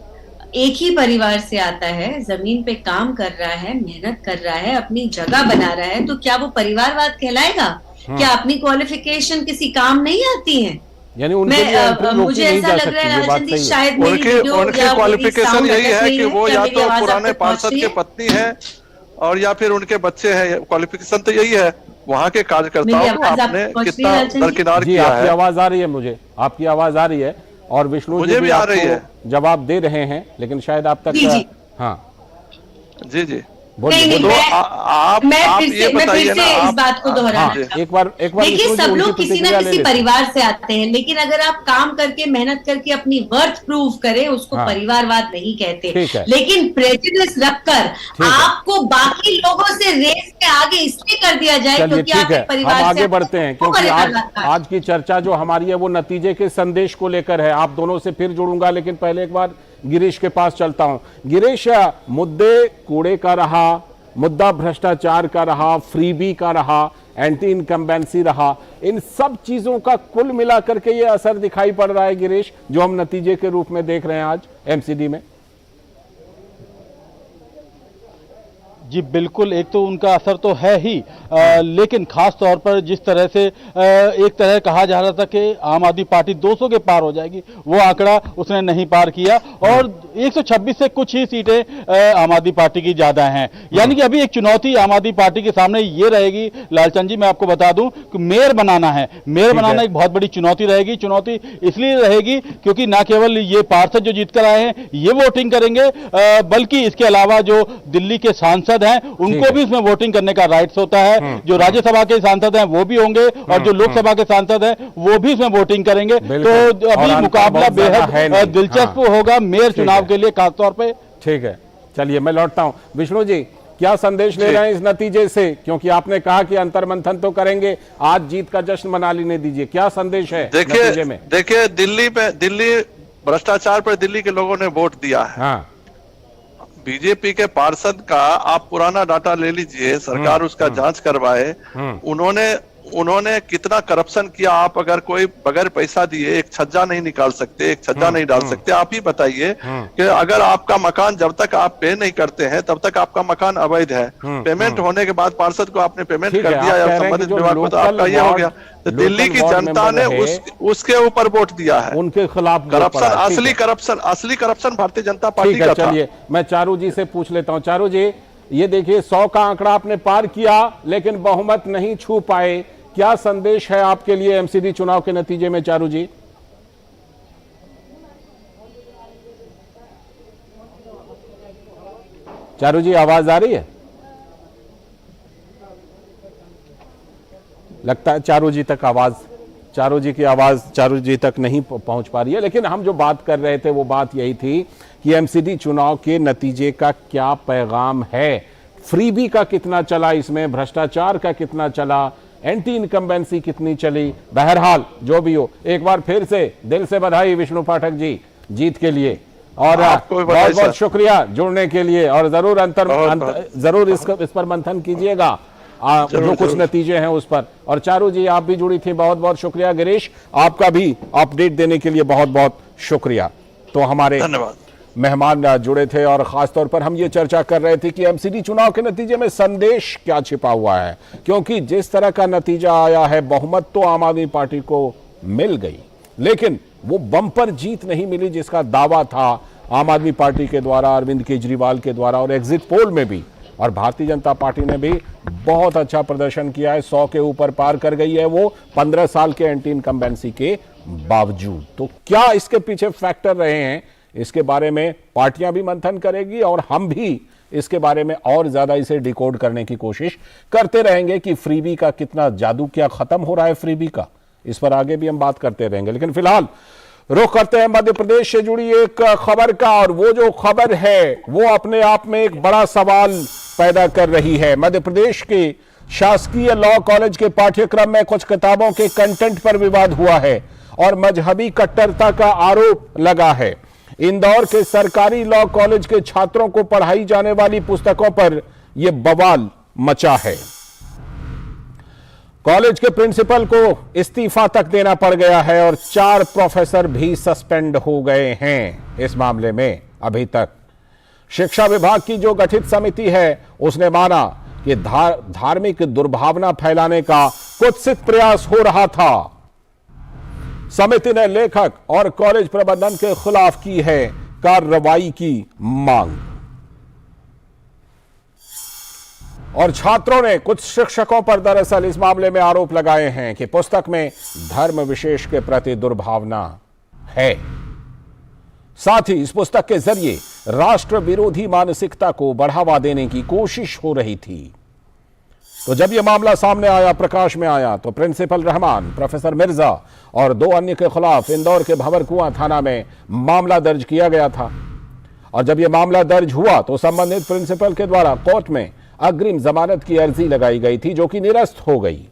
एक ही परिवार से आता है, जमीन पे काम कर रहा है, मेहनत कर रहा है, अपनी जगह बना रहा है, तो क्या वो परिवारवाद कहलाएगा? क्या अपनी क्वालिफिकेशन किसी काम नहीं आती है? यानी मुझे ऐसा लग रहा है लालचंद जी, शायद उनकी क्वालिफिकेशन यही है कि वो या तो पुराने पार्षद के पत्नी है और या फिर उनके बच्चे हैं। क्वालिफिकेशन तो यही है। वहाँ के कार्यकर्ताओं को आपने कितना दरकिनार किया है। आपकी आवाज आ रही है, मुझे आपकी आवाज आ रही है और विष्णु जी भी आ रही है, जवाब दे रहे हैं, लेकिन शायद आप तक हाँ जी नहीं, तो आप ये बताइए ना, इस बात को दोहराना एक बार देखिए, सब लोग किसी न किसी परिवार से आते हैं, लेकिन अगर आप काम करके मेहनत करके अपनी वर्थ प्रूव करें, उसको परिवारवाद नहीं कहते। लेकिन प्रेजुडिस रखकर आपको बाकी लोगों से रेस में आगे इसलिए कर दिया जाए क्योंकि आप परिवार से आगे बढ़ते हैं, क्योंकि आज की चर्चा जो हमारी है वो नतीजे के संदेश को लेकर है। आप दोनों से फिर जुड़ूंगा, लेकिन पहले एक बार गिरीश के पास चलता हूं। गिरीश, मुद्दे कूड़े का रहा, मुद्दा भ्रष्टाचार का रहा, फ्रीबी का रहा, एंटी इनकम्बेंसी रहा, इन सब चीजों का कुल मिलाकर के ये असर दिखाई पड़ रहा है गिरीश, जो हम नतीजे के रूप में देख रहे हैं आज एमसीडी में। जी बिल्कुल, एक तो उनका असर तो है ही, लेकिन खास तौर पर जिस तरह से एक तरह कहा जा रहा था कि आम आदमी पार्टी 200 के पार हो जाएगी, वो आंकड़ा उसने नहीं पार किया और 126 से कुछ ही सीटें आम आदमी पार्टी की ज्यादा हैं। यानी कि अभी एक चुनौती आम आदमी पार्टी के सामने ये रहेगी लालचंद जी, मैं आपको बता दूं कि मेयर बनाना है। मेयर बनाना एक बहुत बड़ी चुनौती रहेगी। चुनौती इसलिए रहेगी क्योंकि न केवल ये पार्षद जो जीत कर आए हैं ये वोटिंग करेंगे, बल्कि इसके अलावा जो दिल्ली के सांसद हैं उनको भी इसमें वोटिंग करने का राइट्स होता है। जो राज्यसभा के सांसद हैं वो भी होंगे और जो लोकसभा के सांसद हैं वो भी इसमें वोटिंग करेंगे। तो अभी मुकाबला बेहद दिलचस्प होगा मेयर चुनाव के लिए खासतौर पे। ठीक है, चलिए मैं लौटता हूं। विष्णु जी, क्या संदेश ले रहे हैं इस नतीजे से? क्योंकि आपने कहा कि अंतर्मंथन तो करेंगे, आज जीत का जश्न मना लेने दीजिए, क्या संदेश है नतीजे में? देखिए, दिल्ली भ्रष्टाचार पर दिल्ली के लोगों ने वोट दिया है। हाँ। बीजेपी के पार्षद का आप पुराना डाटा ले लीजिए, सरकार उसका जांच करवाए। उन्होंने कितना करप्शन किया। आप अगर कोई बगैर पैसा दिए एक छज्जा नहीं निकाल सकते, एक छज्जा नहीं डाल सकते। आप ही बताइए कि अगर आपका मकान, जब तक आप पे नहीं करते हैं तब तक आपका मकान अवैध है। पेमेंट होने के बाद पार्षद को आपने पेमेंट कर दिया या संबंधित विभाग को, तो आपका ये हो गया। तो दिल्ली की जनता ने उसके ऊपर वोट दिया है, उनके खिलाफ करप्शन, असली करप्शन भारतीय जनता पार्टी का था। चलिए मैं चारू जी से पूछ लेता हूं। चारू जी, ये देखिए 100 का आंकड़ा आपने पार किया लेकिन बहुमत नहीं छू पाए, क्या संदेश है आपके लिए एमसीडी चुनाव के नतीजे में? चारू जी, चारू जी आवाज आ रही है? लगता है चारू जी तक आवाज, चारू जी की आवाज चारू जी तक नहीं पहुंच पा रही है। लेकिन हम जो बात कर रहे थे वो बात यही थी कि एमसीडी चुनाव के नतीजे का क्या पैगाम है, फ्रीबी का कितना चला, इसमें भ्रष्टाचार का कितना चला, एंटी इनकम्बेंसी कितनी चली। बहरहाल जो भी हो, एक बार फिर से दिल से बधाई विष्णु पाठक जी जीत के लिए, और बहुत बहुत शुक्रिया जुड़ने के लिए। और जरूर जरूर इस पर मंथन कीजिएगा जो कुछ नतीजे हैं उस पर। और चारू जी आप भी जुड़ी थी, बहुत बहुत शुक्रिया। गिरीश, आपका भी अपडेट देने के लिए बहुत बहुत शुक्रिया। तो हमारे धन्यवाद मेहमान जुड़े थे और खासतौर पर हम ये चर्चा कर रहे थे कि एमसीडी चुनाव के नतीजे में संदेश क्या छिपा हुआ है, क्योंकि जिस तरह का नतीजा आया है, बहुमत तो आम आदमी पार्टी को मिल गई, लेकिन वो बम्पर जीत नहीं मिली जिसका दावा था आम आदमी पार्टी के द्वारा, अरविंद केजरीवाल के द्वारा। और एग्जिट पोल में भी और भारतीय जनता पार्टी ने भी बहुत अच्छा प्रदर्शन किया है, 100 के ऊपर पार कर गई है वो 15 साल के एंटी इनकम्बेंसी के बावजूद। तो क्या इसके पीछे फैक्टर रहे हैं, इसके बारे में पार्टियां भी मंथन करेगी और हम भी इसके बारे में और ज्यादा इसे डिकोड करने की कोशिश करते रहेंगे कि फ्रीबी का कितना जादू, क्या खत्म हो रहा है फ्रीबी का, इस पर आगे भी हम बात करते रहेंगे। लेकिन फिलहाल रुख करते हैं मध्य प्रदेश से जुड़ी एक खबर का, और वो जो खबर है वो अपने आप में एक बड़ा सवाल पैदा कर रही है। मध्य प्रदेश के शासकीय लॉ कॉलेज के पाठ्यक्रम में कुछ किताबों के कंटेंट पर विवाद हुआ है और मजहबी कट्टरता का आरोप लगा है। इंदौर के सरकारी लॉ कॉलेज के छात्रों को पढ़ाई जाने वाली पुस्तकों पर यह बवाल मचा है। कॉलेज के प्रिंसिपल को इस्तीफा तक देना पड़ गया है और 4 प्रोफेसर भी सस्पेंड हो गए हैं इस मामले में। अभी तक शिक्षा विभाग की जो गठित समिति है उसने माना कि धार्मिक दुर्भावना फैलाने का कुत्सित प्रयास हो रहा था। समिति ने लेखक और कॉलेज प्रबंधन के खिलाफ की है कार्रवाई की मांग, और छात्रों ने कुछ शिक्षकों पर दरअसल इस मामले में आरोप लगाए हैं कि पुस्तक में धर्म विशेष के प्रति दुर्भावना है। साथ ही इस पुस्तक के जरिए राष्ट्र विरोधी मानसिकता को बढ़ावा देने की कोशिश हो रही थी। तो जब यह मामला सामने आया, प्रकाश में आया, तो प्रिंसिपल रहमान, प्रोफेसर मिर्जा और 2 अन्य के खिलाफ इंदौर के भंवरकुआं थाना में मामला दर्ज किया गया था। और जब यह मामला दर्ज हुआ तो संबंधित प्रिंसिपल के द्वारा कोर्ट में अग्रिम जमानत की अर्जी लगाई गई थी, जो कि निरस्त हो गई।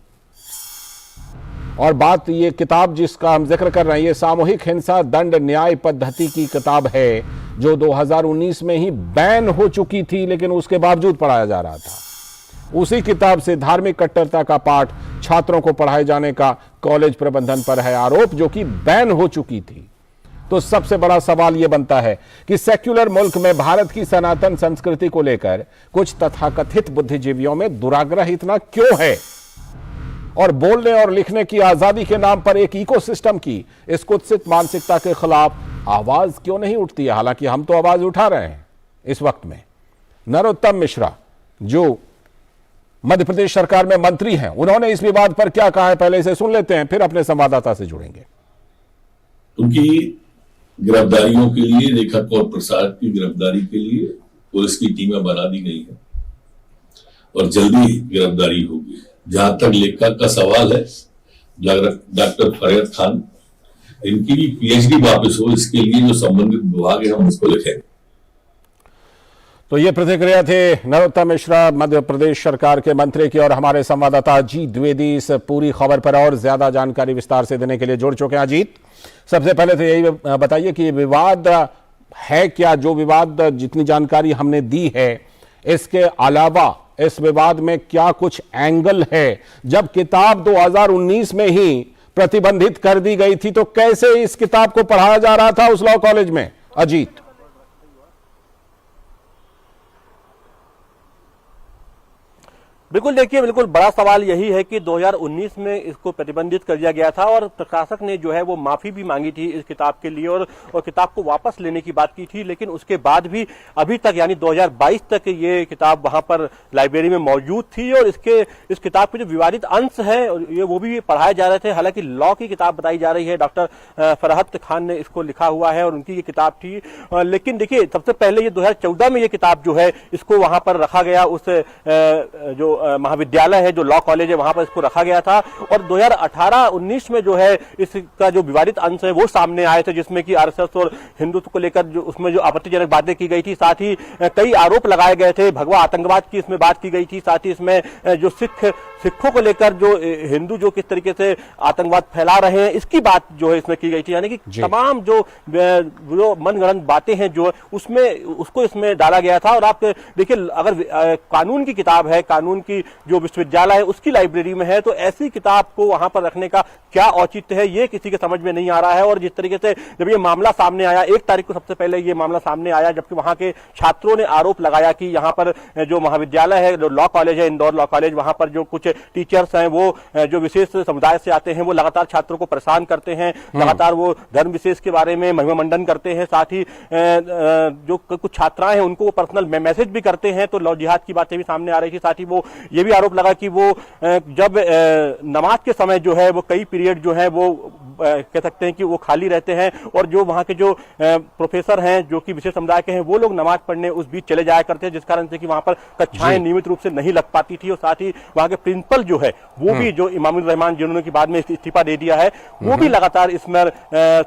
और बात ये किताब जिसका हम जिक्र कर रहे हैं, ये सामूहिक हिंसा दंड न्याय पद्धति की किताब है, जो 2019 में ही बैन हो चुकी थी, लेकिन उसके बावजूद पढ़ाया जा रहा था। उसी किताब से धार्मिक कट्टरता का पाठ छात्रों को पढ़ाए जाने का कॉलेज प्रबंधन पर है आरोप, जो कि बैन हो चुकी थी। तो सबसे बड़ा सवाल यह बनता है कि सेक्युलर मुल्क में भारत की सनातन संस्कृति को लेकर कुछ तथाकथित बुद्धिजीवियों में दुराग्रह इतना क्यों है, और बोलने और लिखने की आजादी के नाम पर एक इकोसिस्टम की इस कुत्सित मानसिकता के खिलाफ आवाज क्यों नहीं उठती है। हालांकि हम तो आवाज उठा रहे हैं इस वक्त में। नरोत्तम मिश्रा जो मध्य प्रदेश सरकार में मंत्री हैं, उन्होंने इस विवाद पर क्या कहा है, पहले इसे सुन लेते हैं, फिर अपने संवाददाता से जुड़ेंगे। उनकी गिरफ्तारियों के लिए, लेखक और प्रसाद की गिरफ्तारी के लिए पुलिस की टीमें बना दी गई हैं और जल्दी गिरफ्तारी होगी। जहां तक लेखक का सवाल है, डॉक्टर फरियद खान, इनकी भी पीएचडी वापस हो, इसके लिए जो संबंधित विभाग है हम उसको लिखेंगे। तो ये प्रतिक्रिया थे नरोत्तम मिश्रा, मध्य प्रदेश सरकार के मंत्री की। और हमारे संवाददाता अजीत द्विवेदी इस पूरी खबर पर और ज्यादा जानकारी विस्तार से देने के लिए जुड़ चुके हैं। अजीत, सबसे पहले तो यही बताइए कि ये विवाद है क्या, जो विवाद जितनी जानकारी हमने दी है, इसके अलावा इस विवाद में क्या कुछ एंगल है? जब किताब 2019 में ही प्रतिबंधित कर दी गई थी, तो कैसे इस किताब को पढ़ाया जा रहा था उस लॉ कॉलेज में? अजीत, बिल्कुल, देखिए, बिल्कुल बड़ा सवाल यही है कि 2019 में इसको प्रतिबंधित कर दिया गया था और प्रकाशक ने जो है वो माफी भी मांगी थी इस किताब के लिए और किताब को वापस लेने की बात की थी। लेकिन उसके बाद भी अभी तक यानी 2022 तक ये किताब वहां पर लाइब्रेरी में मौजूद थी और इस किताब के जो विवादित अंश है ये वो भी पढ़ाए जा रहे थे। हालांकि लॉ की किताब बताई जा रही है, डॉक्टर फरहत खान ने इसको लिखा हुआ है और उनकी ये किताब थी। लेकिन देखिए, सबसे पहले ये 2014 में ये किताब जो है इसको वहां पर रखा गया, उस जो महाविद्यालय है, जो लॉ कॉलेज है, वहां पर इसको रखा गया था। और 2018-19 में जो है इसका जो विवादित अंश है वो सामने आए थे, जिसमें कि आरएसएस और हिंदुत्व को लेकर जो उसमें जो आपत्तिजनक बातें की गई थी, साथ ही कई आरोप लगाए गए थे, भगवा आतंकवाद की इसमें बात की गई थी। साथ ही इसमें जो सिखों को लेकर जो हिंदू जो किस तरीके से आतंकवाद फैला रहे हैं, इसकी बात जो है इसमें की गई थी। यानी कि तमाम जो मनगढ़ंत बातें हैं जो उसको इसमें डाला गया था। और आप देखिए, अगर कानून की किताब है, कानून की की जो विश्वविद्यालय है उसकी लाइब्रेरी में है, तो ऐसी किताब को वहां पर रखने का क्या औचित्य है, ये किसी के समझ में नहीं आ रहा है। और जिस तरीके से जब ये मामला सामने आया, 1 तारीख को सबसे पहले ये मामला सामने आया, जबकि वहां के छात्रों ने आरोप लगाया कि यहाँ पर जो महाविद्यालय है, जो लॉ कॉलेज है, इंदौर लॉ कॉलेज, वहां पर जो कुछ टीचर्स हैं वो जो विशेष समुदाय से आते हैं वो लगातार छात्रों को परेशान करते हैं, लगातार वो धर्म विशेष के बारे में महिमा मंडन करते हैं, साथ ही जो कुछ छात्राएं हैं उनको वो पर्सनल मैसेज भी करते हैं। तो लॉ जिहाद की बातें भी सामने आ रही थी। साथ ही वो ये भी आरोप लगा कि वो जब नमाज के समय जो है वो कई पीरियड जो है वो कह सकते हैं कि वो खाली रहते हैं, और जो वहां के जो प्रोफेसर हैं जो कि विशेष समुदाय के हैं वो लोग नमाज पढ़ने उस बीच चले जाया करते हैं, जिस कारण से कि वहां पर कक्षाएं नियमित रूप से नहीं लग पाती थी। और साथ ही वहां के प्रिंसिपल जो है वो भी, जो इमामुल रहमान जिन्होंने की बाद में इस्तीफा दे दिया है, वो भी लगातार इसमें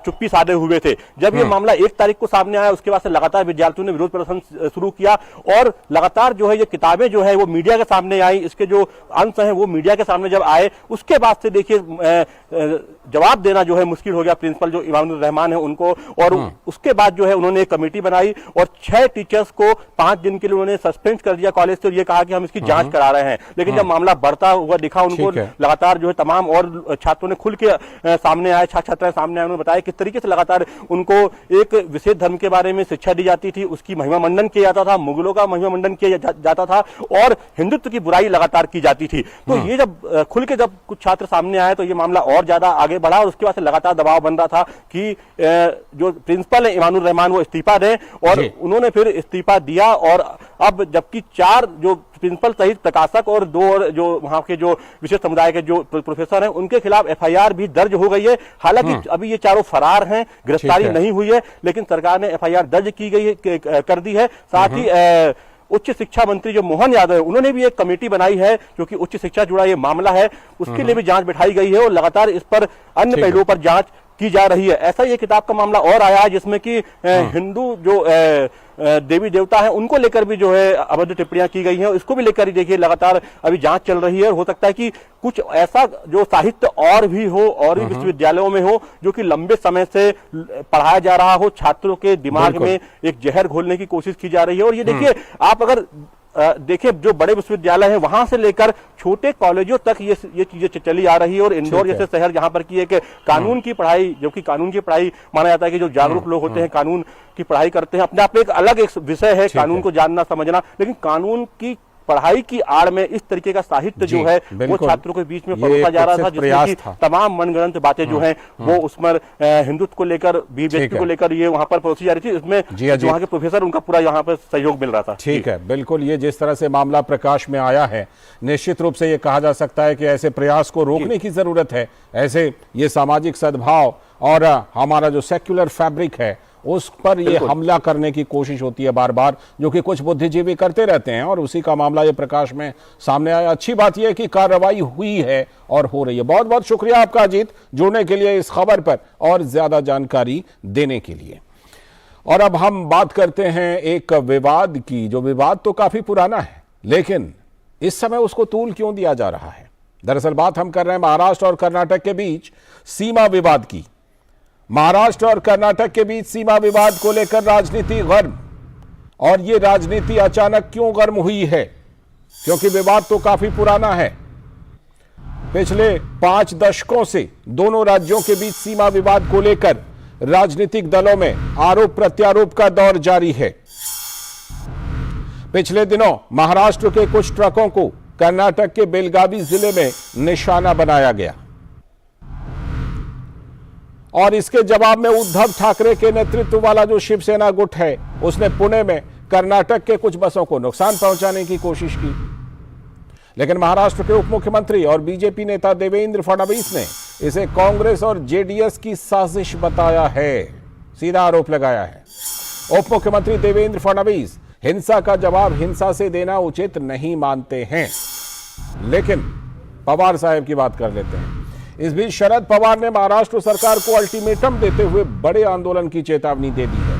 चुप्पी साधे हुए थे। जब ये मामला 1 तारीख को सामने आया, उसके बाद से लगातार विद्यार्थियों ने विरोध प्रदर्शन शुरू किया, और लगातार जो है ये किताबें जो है वो मीडिया के सामने आई, इसके जो अंश हैं वो मीडिया के सामने जब आए, उसके बाद से देखिए जवाब देना जो है मुश्किल हो गया प्रिंसिपल जो इमामुल रहमान है उनको। और उसके बाद जो है उन्होंने एक कमेटी बनाई और 6 टीचर्स को 5 दिन के लिए उन्होंने सस्पेंड कर दिया कॉलेज से, और ये कहा कि हम इसकी जांच करा रहे हैं। लेकिन जब मामला बढ़ता हुआ दिखा उनको, लगातार जो है तमाम और छात्रों ने खुल के सामने आए, छात्र छात्राएं सामने आए, उन्होंने बताया किस तरीके से लगातार उनको एक विशेष धर्म के बारे में शिक्षा दी जाती थी, उसकी महिमा मंडन किया जाता था, मुगलों का महिमा मंडन किया जाता था, और हिंदुत्व की बुराई लगातार की जाती थी। तो ये जब खुल के जब कुछ छात्र सामने आए तो ये मामला और ज्यादा आगे बढ़ा, और उसके बाद से लगातार दबाव बन रहा था कि जो प्रिंसिपल है इमामुल रहमान वो इस्तीफा दें, और उन्होंने फिर इस्तीफा दिया। और अब जबकि 4 जो प्रिंसिपल सहित प्रकाशक और 2 और जो वहां के जो विशेष समुदाय के जो प्रोफेसर हैं उनके खिलाफ FIR भी दर्ज हो गई है। हालांकि अभी ये चारों फरार हैं, गिरफ्तारी नहीं हुई है, लेकिन सरकार ने FIR दर्ज की गई कर दी है। साथ ही उच्च शिक्षा मंत्री जो मोहन यादव है उन्होंने भी एक कमेटी बनाई है, क्योंकि उच्च शिक्षा जुड़ा ये मामला है, उसके लिए भी जांच बिठाई गई है, और लगातार इस पर अन्य पहलुओं पर जांच की जा रही है। ऐसा ये किताब का मामला और आया है जिसमें कि हिंदू जो देवी देवता है उनको लेकर भी जो है अभद्र टिप्पणियां की गई हैं, इसको भी लेकर ही देखिए लगातार अभी जांच चल रही है। हो सकता है कि कुछ ऐसा जो साहित्य और भी हो, और भी विश्वविद्यालयों में हो, जो कि लंबे समय से पढ़ाया जा रहा हो, छात्रों के दिमाग में एक जहर घोलने की कोशिश की जा रही है। और ये देखिए आप अगर देखिए जो बड़े विश्वविद्यालय हैं वहां से लेकर छोटे कॉलेजों तक ये चीजें चली आ रही है। और इंदौर जैसे शहर जहां पर की एक कानून की पढ़ाई, जो कि कानून की पढ़ाई माना जाता है कि जो जागरूक लोग होते हैं कानून की पढ़ाई करते हैं, अपने आप में एक अलग एक विषय है कानून को जानना समझना, लेकिन कानून की पढ़ाई की आड़ में इस तरीके का साहित्य जो है वो छात्रों के बीच में परोसा जा रहा था, जिसमें कि तमाम मनगढ़ंत बातें जो हैं वो उसमें हिंदुत्व को लेकर, बीजेपी को लेकर ये वहां पर परोसी जा रही थी। इसमें जो वहां के प्रोफेसर उनका पूरा यहाँ पर सहयोग मिल रहा था। ठीक है, बिल्कुल। ये जिस तरह से मामला प्रकाश में आया है, निश्चित रूप से ये कहा जा सकता है कि ऐसे प्रयास को रोकने की जरूरत है। ऐसे ये सामाजिक सद्भाव और हमारा जो सेक्युलर फैब्रिक है उस पर ये हमला करने की कोशिश होती है बार बार, जो कि कुछ बुद्धिजीवी करते रहते हैं, और उसी का मामला ये प्रकाश में सामने आया। अच्छी बात यह है कि कार्रवाई हुई है और हो रही है। बहुत बहुत शुक्रिया आपका अजीत, जुड़ने के लिए इस खबर पर और ज्यादा जानकारी देने के लिए। और अब हम बात करते हैं एक विवाद की, जो विवाद तो काफी पुराना है, लेकिन इस समय उसको तूल क्यों दिया जा रहा है। दरअसल बात हम कर रहे हैं महाराष्ट्र और कर्नाटक के बीच सीमा विवाद की। महाराष्ट्र और कर्नाटक के बीच सीमा विवाद को लेकर राजनीति गर्म, और यह राजनीति अचानक क्यों गर्म हुई है, क्योंकि विवाद तो काफी पुराना है। पिछले 5 दशकों से दोनों राज्यों के बीच सीमा विवाद को लेकर राजनीतिक दलों में आरोप प्रत्यारोप का दौर जारी है। पिछले दिनों महाराष्ट्र के कुछ ट्रकों को कर्नाटक के बेलगावी जिले में निशाना बनाया गया, और इसके जवाब में उद्धव ठाकरे के नेतृत्व वाला जो शिवसेना गुट है उसने पुणे में कर्नाटक के कुछ बसों को नुकसान पहुंचाने की कोशिश की। लेकिन महाराष्ट्र के उप मुख्यमंत्री और बीजेपी नेता देवेंद्र फडणवीस ने इसे कांग्रेस और जेडीएस की साजिश बताया है, सीधा आरोप लगाया है। उप मुख्यमंत्री देवेंद्र फडणवीस हिंसा का जवाब हिंसा से देना उचित नहीं मानते हैं। लेकिन पवार साहब की बात कर लेते हैं। इस बीच शरद पवार ने महाराष्ट्र सरकार को अल्टीमेटम देते हुए बड़े आंदोलन की चेतावनी दे दी है।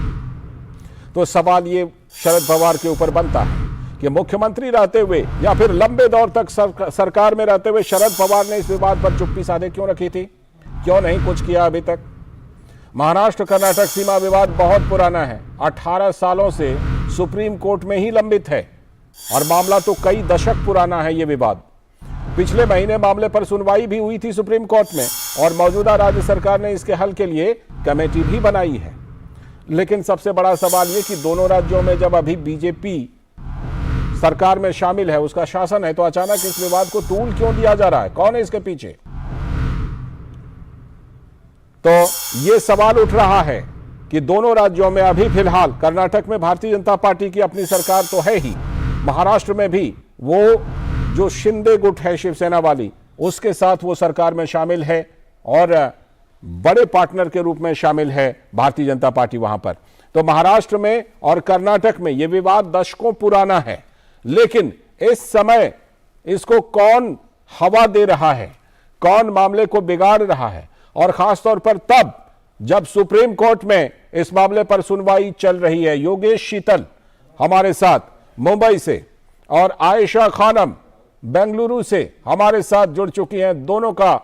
तो सवाल ये शरद पवार के ऊपर बनता है कि मुख्यमंत्री रहते हुए या फिर लंबे दौर तक सरकार में रहते हुए शरद पवार ने इस विवाद पर चुप्पी साधे क्यों रखी थी, क्यों नहीं कुछ किया अभी तक। महाराष्ट्र कर्नाटक सीमा विवाद बहुत पुराना है, 18 सालों से सुप्रीम कोर्ट में ही लंबित है। और मामला तो कई दशक पुराना है। ये विवाद पिछले महीने मामले पर सुनवाई भी हुई थी सुप्रीम कोर्ट में और मौजूदा राज्य सरकार ने इसके हल के लिए कमेटी भी बनाई है। लेकिन सबसे बड़ा सवाल यह कि दोनों राज्यों में जब अभी बीजेपी सरकार में शामिल है, उसका शासन है, तो अचानक इस विवाद को तूल क्यों दिया जा रहा है? कौन है इसके पीछे? तो यह सवाल उठ रहा है कि दोनों राज्यों में अभी फिलहाल कर्नाटक में भारतीय जनता पार्टी की अपनी सरकार तो है ही, महाराष्ट्र में भी वो जो शिंदे गुट है शिवसेना वाली, उसके साथ वो सरकार में शामिल है और बड़े पार्टनर के रूप में शामिल है भारतीय जनता पार्टी वहां पर। तो महाराष्ट्र में और कर्नाटक में यह विवाद दशकों पुराना है, लेकिन इस समय इसको कौन हवा दे रहा है, कौन मामले को बिगाड़ रहा है, और खासतौर पर तब जब सुप्रीम कोर्ट में इस मामले पर सुनवाई चल रही है। योगेश शीतल हमारे साथ मुंबई से और आयशा खानम बेंगलुरु से हमारे साथ जुड़ चुकी हैं। दोनों का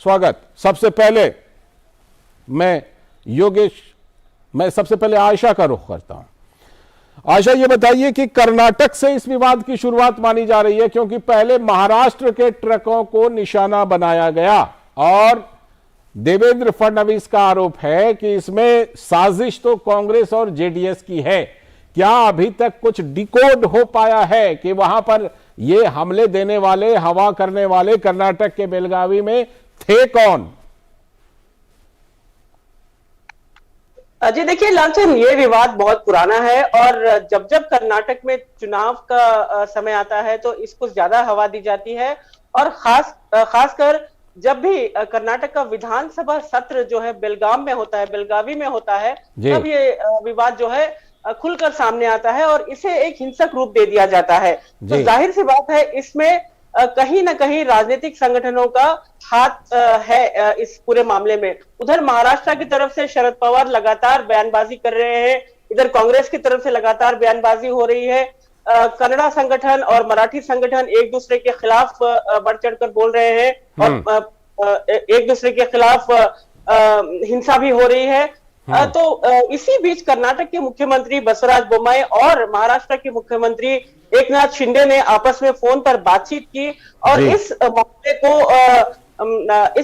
स्वागत। सबसे पहले मैं सबसे पहले आयशा का रुख करता हूं। आयशा, ये बताइए कि कर्नाटक से इस विवाद की शुरुआत मानी जा रही है, क्योंकि पहले महाराष्ट्र के ट्रकों को निशाना बनाया गया और देवेंद्र फडणवीस का आरोप है कि इसमें साजिश तो कांग्रेस और जेडीएस की है। क्या अभी तक कुछ डिकोड हो पाया है कि वहां पर ये हमले देने वाले, हवा करने वाले कर्नाटक के बेलगावी में थे कौन? जी देखिए लालचंद, ये विवाद बहुत पुराना है और जब जब कर्नाटक में चुनाव का समय आता है तो इसको ज्यादा हवा दी जाती है। और खासकर जब भी कर्नाटक का विधानसभा सत्र जो है बेलगाम में होता है, बेलगावी में होता है, तब ये विवाद जो है खुलकर सामने आता है और इसे एक हिंसक रूप दे दिया जाता है। तो जाहिर सी बात है इसमें कहीं ना कहीं राजनीतिक संगठनों का हाथ है इस पूरे मामले में। उधर महाराष्ट्र की तरफ से शरद पवार लगातार बयानबाजी कर रहे हैं, इधर कांग्रेस की तरफ से लगातार बयानबाजी हो रही है। कन्नड़ा संगठन और मराठी संगठन एक दूसरे के खिलाफ बढ़ चढ़कर बोल रहे हैं और एक दूसरे के खिलाफ हिंसा भी हो रही है। तो इसी बीच कर्नाटक के मुख्यमंत्री बसवराज बोम्मई और महाराष्ट्र के मुख्यमंत्री एकनाथ शिंदे ने आपस में फोन पर बातचीत की और इस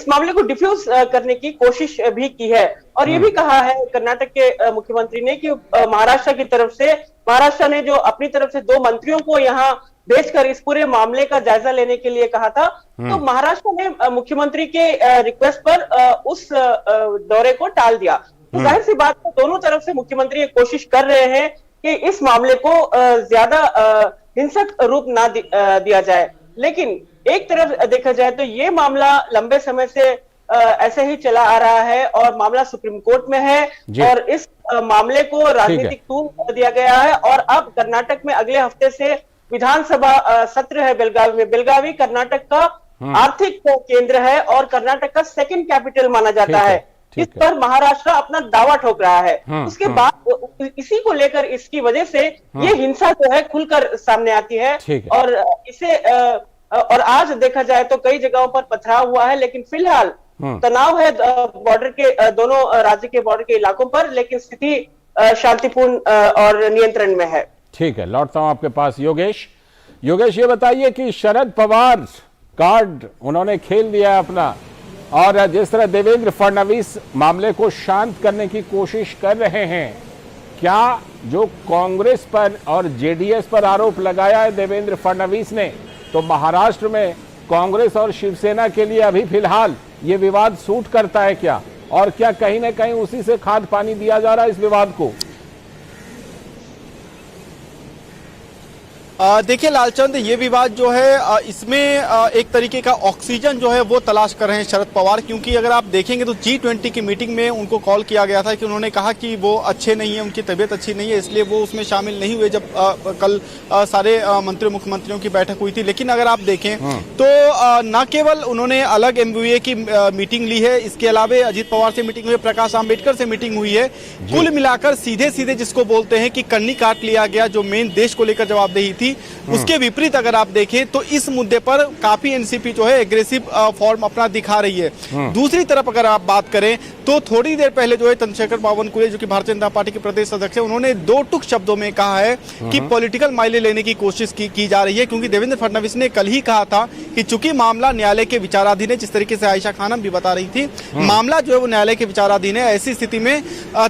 मामले को डिफ्यूज करने की कोशिश भी की है। और ये भी कहा है कर्नाटक के मुख्यमंत्री ने कि महाराष्ट्र की तरफ से, महाराष्ट्र ने जो अपनी तरफ से 2 मंत्रियों को यहाँ भेजकर इस पूरे मामले का जायजा लेने के लिए कहा था, तो महाराष्ट्र ने मुख्यमंत्री के रिक्वेस्ट पर उस दौरे को टाल दिया। तो जाहिर सी बात है दोनों तरफ से मुख्यमंत्री ये कोशिश कर रहे हैं कि इस मामले को ज्यादा हिंसक रूप ना दिया जाए। लेकिन एक तरफ देखा जाए तो ये मामला लंबे समय से ऐसे ही चला आ रहा है और मामला सुप्रीम कोर्ट में है और इस मामले को राजनीतिक तूल दिया गया है। और अब कर्नाटक में अगले हफ्ते से विधानसभा सत्र है बेलगावी में। बेलगावी कर्नाटक का आर्थिक केंद्र है और कर्नाटक का सेकंड कैपिटल माना जाता है। इस पर महाराष्ट्र अपना दावा ठोक रहा है। उसके बाद इसी को लेकर, इसकी वजह से ये हिंसा जो है खुलकर सामने आती है और इसे और आज देखा जाए तो कई जगहों पर पथराव हुआ है, लेकिन फिलहाल तनाव है बॉर्डर के, दोनों राज्य के बॉर्डर के इलाकों पर, लेकिन स्थिति शांतिपूर्ण और नियंत्रण में है। ठीक है, लौटता हूं आपके पास। योगेश, ये बताइए कि शरद पवार कार्ड उन्होंने खेल दिया अपना, और जिस तरह देवेंद्र फडणवीस मामले को शांत करने की कोशिश कर रहे हैं, क्या जो कांग्रेस पर और जेडीएस पर आरोप लगाया है देवेंद्र फडणवीस ने, तो महाराष्ट्र में कांग्रेस और शिवसेना के लिए अभी फिलहाल ये विवाद सूट करता है क्या? और क्या कहीं ना कहीं उसी से खाद पानी दिया जा रहा है इस विवाद को? देखिए लालचंद, ये विवाद जो है इसमें एक तरीके का ऑक्सीजन जो है वो तलाश कर रहे हैं शरद पवार, क्योंकि अगर आप देखेंगे तो G20 की मीटिंग में उनको कॉल किया गया था कि उन्होंने कहा कि वो अच्छे नहीं है, उनकी तबीयत अच्छी नहीं है, इसलिए वो उसमें शामिल नहीं हुए जब कल सारे मंत्री मुख्यमंत्रियों की बैठक हुई थी। लेकिन अगर आप देखें तो न केवल उन्होंने अलग MOU की मीटिंग ली है, इसके अलावा अजित पवार से मीटिंग हुई है, प्रकाश आंबेडकर से मीटिंग हुई है। कुल मिलाकर सीधे सीधे जिसको बोलते हैं कि कन्नी काट लिया गया, जो मेन देश को लेकर जवाबदेही थी, उसके विपरीत अगर आप देखें तो इस मुद्दे पर काफी एनसीपी जो है एग्रेसिव फॉर्म अपना दिखा रही है। दूसरी तरफ अगर आप बात करें तो थोड़ी देर पहले जो है चंद्रशेखर बावनकुळे जो कि भारतीय जनता पार्टी के प्रदेश अध्यक्ष है, उन्होंने दो टुक शब्दों में कहा है कि पॉलिटिकल माइलेज लेने की कोशिश की जा रही है, क्योंकि देवेंद्र फडणवीस ने कल ही कहा था कि चूंकि मामला न्यायालय के विचाराधीन है, जिस तरीके से आयशा खानम भी बता रही थी, मामला जो है वो न्यायालय के विचाराधीन है। ऐसी स्थिति में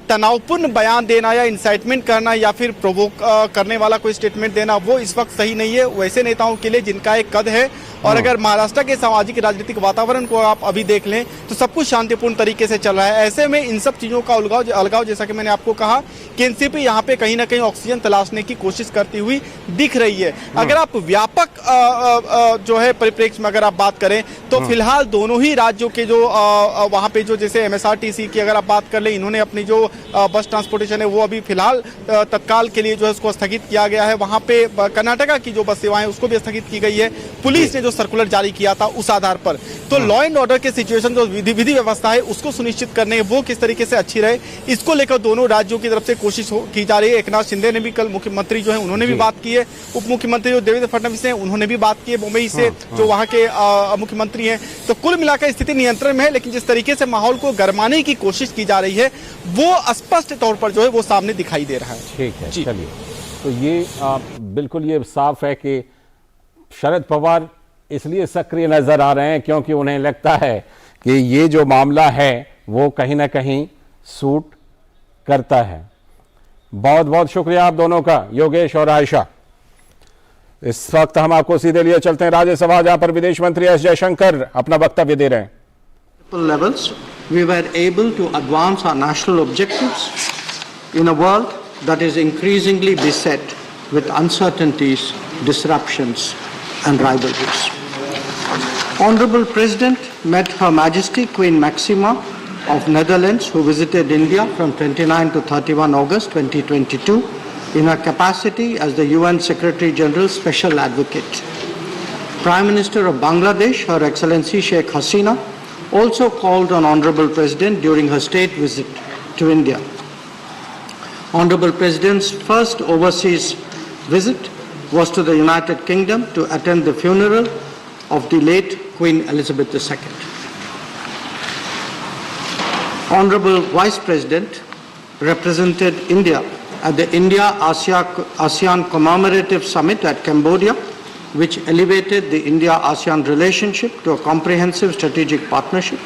तनावपूर्ण बयान देना या इंसाइटमेंट करना या फिर प्रोवोक करने वाला कोई स्टेटमेंट देना वो इस वक्त सही नहीं है वैसे नेताओं के लिए जिनका एक कद है। और अगर महाराष्ट्र के सामाजिक राजनीतिक वातावरण को आप अभी देख लें तो सब कुछ शांतिपूर्ण तरीके से चल रहा है। ऐसे में इन सब चीजों का अलगाव जैसा कि मैंने आपको कहा कि एनसीपी यहाँ पे कहीं ना कहीं ऑक्सीजन तलाशने की कोशिश करती हुई दिख रही है। अगर आप व्यापक जो है परिप्रेक्ष्य में अगर आप बात करें तो फिलहाल दोनों ही राज्यों के जो वहाँ पे जो जैसे MSRTC की अगर आप बात कर ले, इन्होंने अपनी जो बस ट्रांसपोर्टेशन है वो अभी फिलहाल तत्काल के लिए जो है उसको स्थगित किया गया है। वहाँ पे कर्नाटका की जो बस सेवाएं उसको भी स्थगित की गई है। पुलिस ने जो सर्कुलर जारी किया था उस आधार पर, तो लॉ एंड ऑर्डर के सिचुएशन जो विधि व्यवस्था है उसको सुनिश्चित करने वो किस तरीके से अच्छी रहे, इसको लेकर दोनों राज्यों की तरफ से कोशिश की जा रही है। एकनाथ शिंदे ने भी कल मुख्यमंत्री जो है उन्होंने भी बात की है, उप मुख्यमंत्री जो देवेंद्र फडणवीस हैं उन्होंने भी बात की है मुंबई से जो वहाँ के मुख्यमंत्री हैं। तो कुल मिलाकर स्थिति नियंत्रण में है, लेकिन जिस तरीके से माहौल को गरमाने की कोशिश की जा रही है वो स्पष्ट तौर पर जो है वो सामने दिखाई दे रहा है। ठीक है, चलिए, तो ये बिल्कुल ये साफ है कि शरद पवार इसलिए सक्रिय नजर आ रहे हैं क्योंकि उन्हें लगता है कि ये जो मामला है वो कहीं ना कहीं सूट करता है। बहुत बहुत शुक्रिया आप दोनों का, योगेश और आयशा। इस वक्त हम आपको सीधे लिए चलते हैं राज्यसभा, जहां पर विदेश मंत्री एस जयशंकर अपना वक्तव्य दे रहे हैं। Levels, we were able to advance our national objectives in a world that is increasingly beset with uncertainties, disruptions, and rivalries. Honorable President met Her Majesty Queen Maxima of Netherlands, who visited India from 29 to 31 August 2022 in her capacity as the UN Secretary General's Special Advocate. Prime Minister of Bangladesh, Her Excellency Sheikh Hasina, also called on Honorable President during her state visit to India. Honorable President's first overseas visit was to the United Kingdom to attend the funeral of the late Queen Elizabeth II. Honorable Vice President represented India at the India-ASEAN Commemorative Summit at Cambodia, which elevated the India-ASEAN relationship to a comprehensive strategic partnership.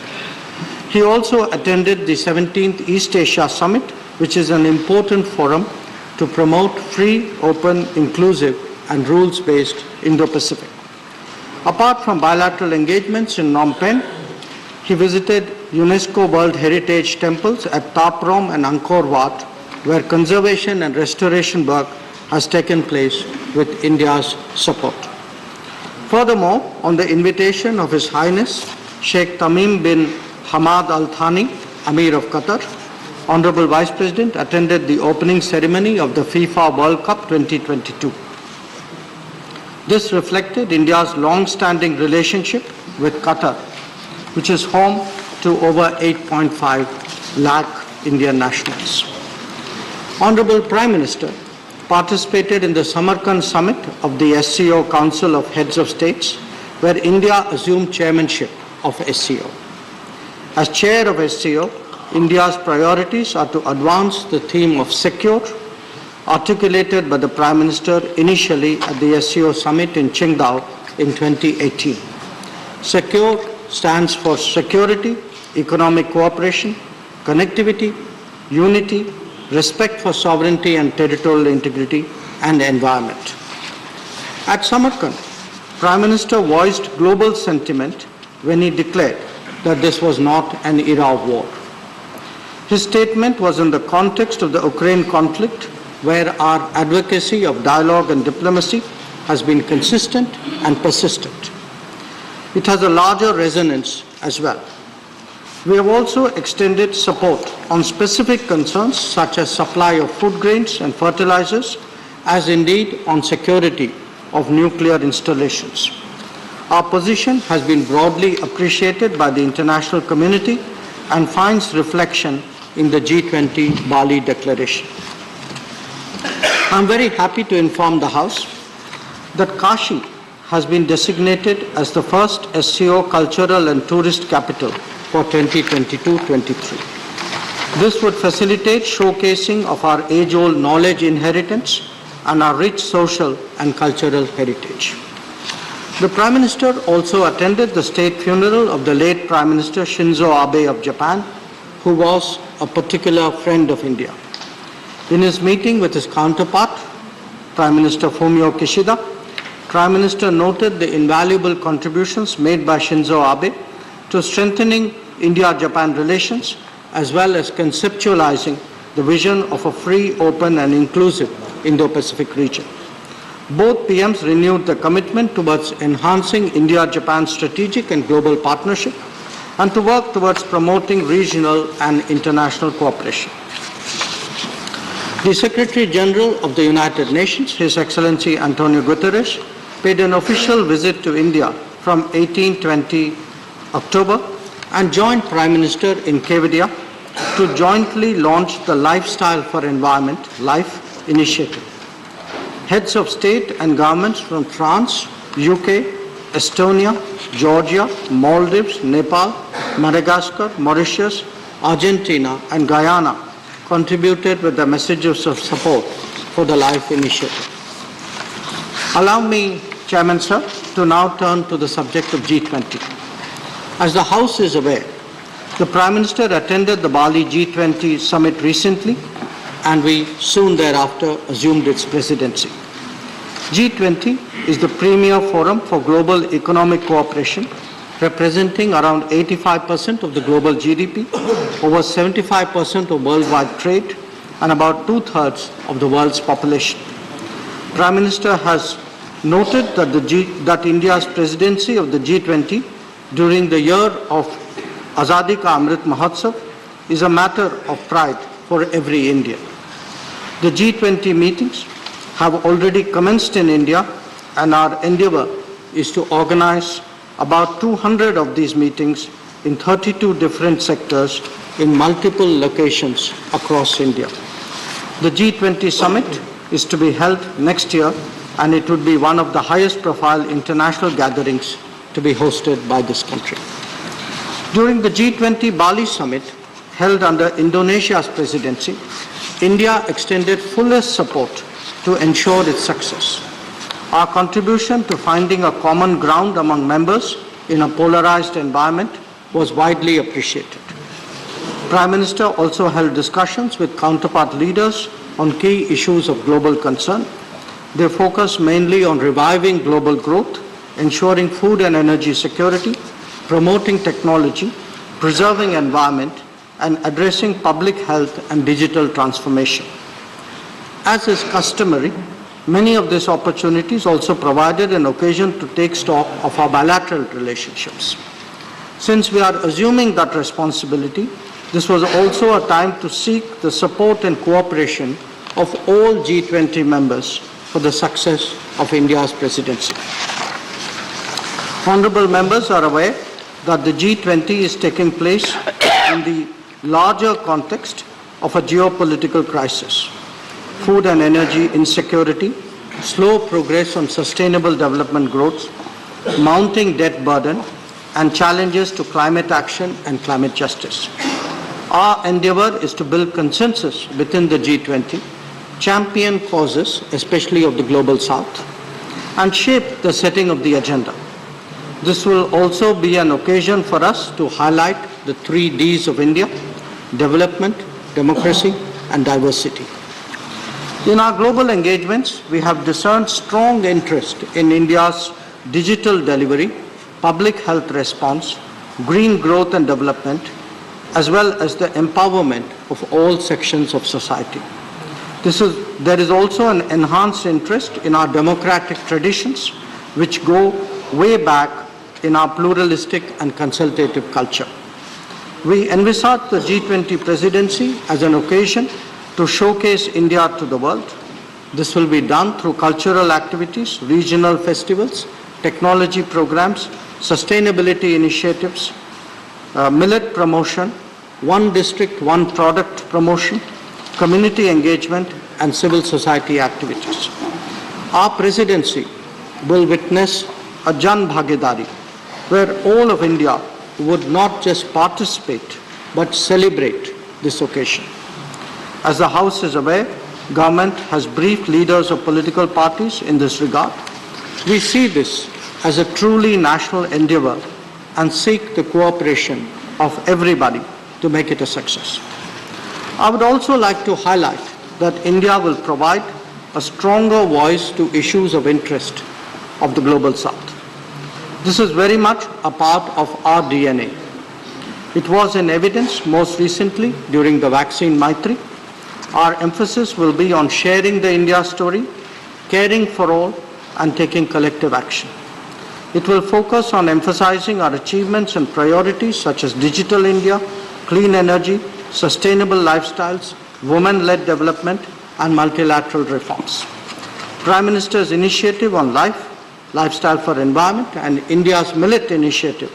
He also attended the 17th East Asia Summit, which is an important forum to promote free, open, inclusive, and rules-based Indo-Pacific. Apart from bilateral engagements in Phnom Penh, he visited UNESCO World Heritage Temples at Taprom and Angkor Wat, where conservation and restoration work has taken place with India's support. Furthermore, on the invitation of His Highness Sheikh Tamim bin Hamad Al Thani, Amir of Qatar, Honorable Vice President attended the opening ceremony of the FIFA World Cup 2022. This reflected India's long-standing relationship with Qatar, which is home to over 8.5 lakh Indian nationals. Honorable Prime Minister participated in the Samarkand Summit of the SCO Council of Heads of States, where India assumed chairmanship of SCO. As chair of SCO, India's priorities are to advance the theme of secure, articulated by the Prime Minister initially at the SCO Summit in Qingdao in 2018. Secure stands for security, economic cooperation, connectivity, unity, respect for sovereignty and territorial integrity, and environment. At Samarkand, Prime Minister voiced global sentiment when he declared that this was not an era of war. His statement was in the context of the Ukraine conflict, where our advocacy of dialogue and diplomacy has been consistent and persistent. It has a larger resonance as well. We have also extended support on specific concerns such as supply of food grains and fertilizers, as indeed on security of nuclear installations. Our position has been broadly appreciated by the international community and finds reflection in the G20 Bali Declaration. I am very happy to inform the House that Kashi has been designated as the first SCO cultural and tourist capital for 2022-23. This would facilitate showcasing of our age-old knowledge inheritance and our rich social and cultural heritage. The Prime Minister also attended the state funeral of the late Prime Minister Shinzo Abe of Japan, who was a particular friend of India. In his meeting with his counterpart, Prime Minister Fumio Kishida, Prime Minister noted the invaluable contributions made by Shinzo Abe to strengthening India-Japan relations, as well as conceptualizing the vision of a free, open and inclusive Indo-Pacific region. Both PMs renewed the commitment towards enhancing India-Japan strategic and global partnership and to work towards promoting regional and international cooperation. The Secretary General of the United Nations, His Excellency Antonio Guterres, paid an official visit to India from 18-20 October and joined Prime Minister in Kevadia to jointly launch the Lifestyle for Environment LIFE initiative. Heads of state and governments from France, UK, Estonia, Georgia, Maldives, Nepal, Madagascar, Mauritius, Argentina and Guyana contributed with the messages of support for the LIFE initiative. Allow me, Chairman Sir, to now turn to the subject of G20. As the House is aware, the Prime Minister attended the Bali G20 summit recently and we soon thereafter assumed its presidency. G20 is the premier forum for global economic cooperation, representing around 85% of the global GDP, over 75% of worldwide trade, and about 2/3 of the world's population. Prime Minister has noted that India's presidency of the G20 during the year of Azadi Ka Amrit Mahotsav is a matter of pride for every Indian. The G20 meetings have already commenced in India, and our endeavor is to organize about 200 of these meetings in 32 different sectors in multiple locations across India. The G20 summit is to be held next year, and it would be one of the highest profile international gatherings to be hosted by this country. During the G20 Bali summit held under Indonesia's presidency, India extended fullest support to ensure its success. Our contribution to finding a common ground among members in a polarized environment was widely appreciated. Prime Minister also held discussions with counterpart leaders on key issues of global concern. They focused mainly on reviving global growth, ensuring food and energy security, promoting technology, preserving environment, and addressing public health and digital transformation. As is customary, many of these opportunities also provided an occasion to take stock of our bilateral relationships. Since we are assuming that responsibility, this was also a time to seek the support and cooperation of all G20 members for the success of India's presidency. Honorable members are aware that the G20 is taking place in the larger context of a geopolitical crisis. Food and energy insecurity, slow progress on sustainable development growth, mounting debt burden, and challenges to climate action and climate justice. Our endeavor is to build consensus within the G20, champion causes, especially of the global south, and shape the setting of the agenda. This will also be an occasion for us to highlight the 3 Ds of India: development, democracy, and diversity. In our global engagements, we have discerned strong interest in India's digital delivery, public health response, green growth and development, as well as the empowerment of all sections of society. There is also an enhanced interest in our democratic traditions, which go way back in our pluralistic and consultative culture. We envisage the G20 presidency as an occasion to showcase India to the world. This will be done through cultural activities, regional festivals, technology programs, sustainability initiatives, millet promotion, one district, one product promotion, community engagement, and civil society activities. Our presidency will witness a Jan Bhagidari, where all of India would not just participate but celebrate this occasion. As the House is aware, government has briefed leaders of political parties in this regard. We see this as a truly national endeavor and seek the cooperation of everybody to make it a success. I would also like to highlight that India will provide a stronger voice to issues of interest of the global South. This is very much a part of our DNA. It was in evidence most recently during the vaccine Maitri. Our emphasis will be on sharing the India story, caring for all, and taking collective action. It will focus on emphasizing our achievements and priorities such as digital India, clean energy, sustainable lifestyles, women-led development, and multilateral reforms. Prime Minister's initiative on lifestyle for environment, and India's millet initiative,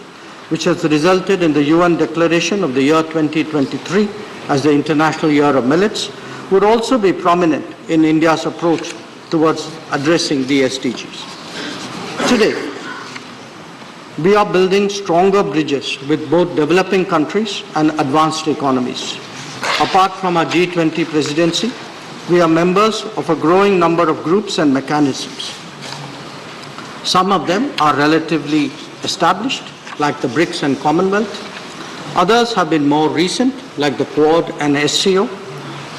which has resulted in the UN declaration of the year 2023 as the International Year of Millets, would also be prominent in India's approach towards addressing the SDGs. Today, we are building stronger bridges with both developing countries and advanced economies. Apart from our G20 presidency, we are members of a growing number of groups and mechanisms. Some of them are relatively established, like the BRICS and Commonwealth. Others have been more recent, like the Quad and SCO,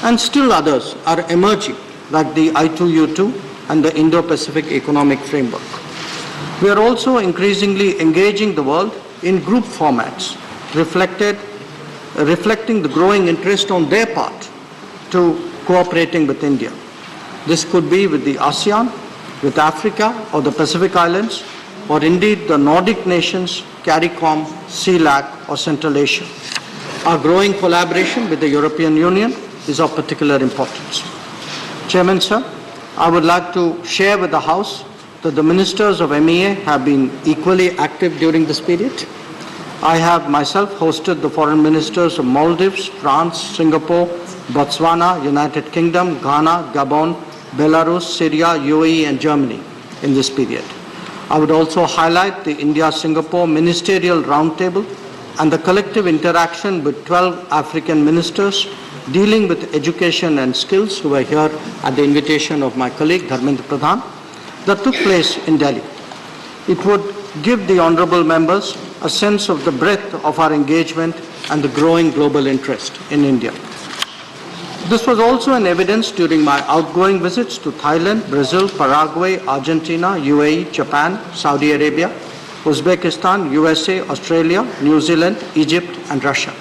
and still others are emerging, like the I2U2 and the Indo-Pacific Economic Framework. We are also increasingly engaging the world in group formats, reflecting the growing interest on their part to cooperating with India. This could be with the ASEAN, with Africa or the Pacific Islands, or indeed the Nordic nations, CARICOM, CELAC, or Central Asia. Our growing collaboration with the European Union is of particular importance. Chairman, sir, I would like to share with the House that the ministers of MEA have been equally active during this period. I have myself hosted the foreign ministers of Maldives, France, Singapore, Botswana, United Kingdom, Ghana, Gabon, Belarus, Syria, UAE, and Germany in this period. I would also highlight the India-Singapore Ministerial Roundtable and the collective interaction with 12 African ministers dealing with education and skills who were here at the invitation of my colleague Dharmendra Pradhan that took place in Delhi. It would give the honorable members a sense of the breadth of our engagement and the growing global interest in India. This was also in evidence during my outgoing visits to Thailand, Brazil, Paraguay, Argentina, UAE, Japan, Saudi Arabia, Uzbekistan, USA, Australia, New Zealand, Egypt, and Russia.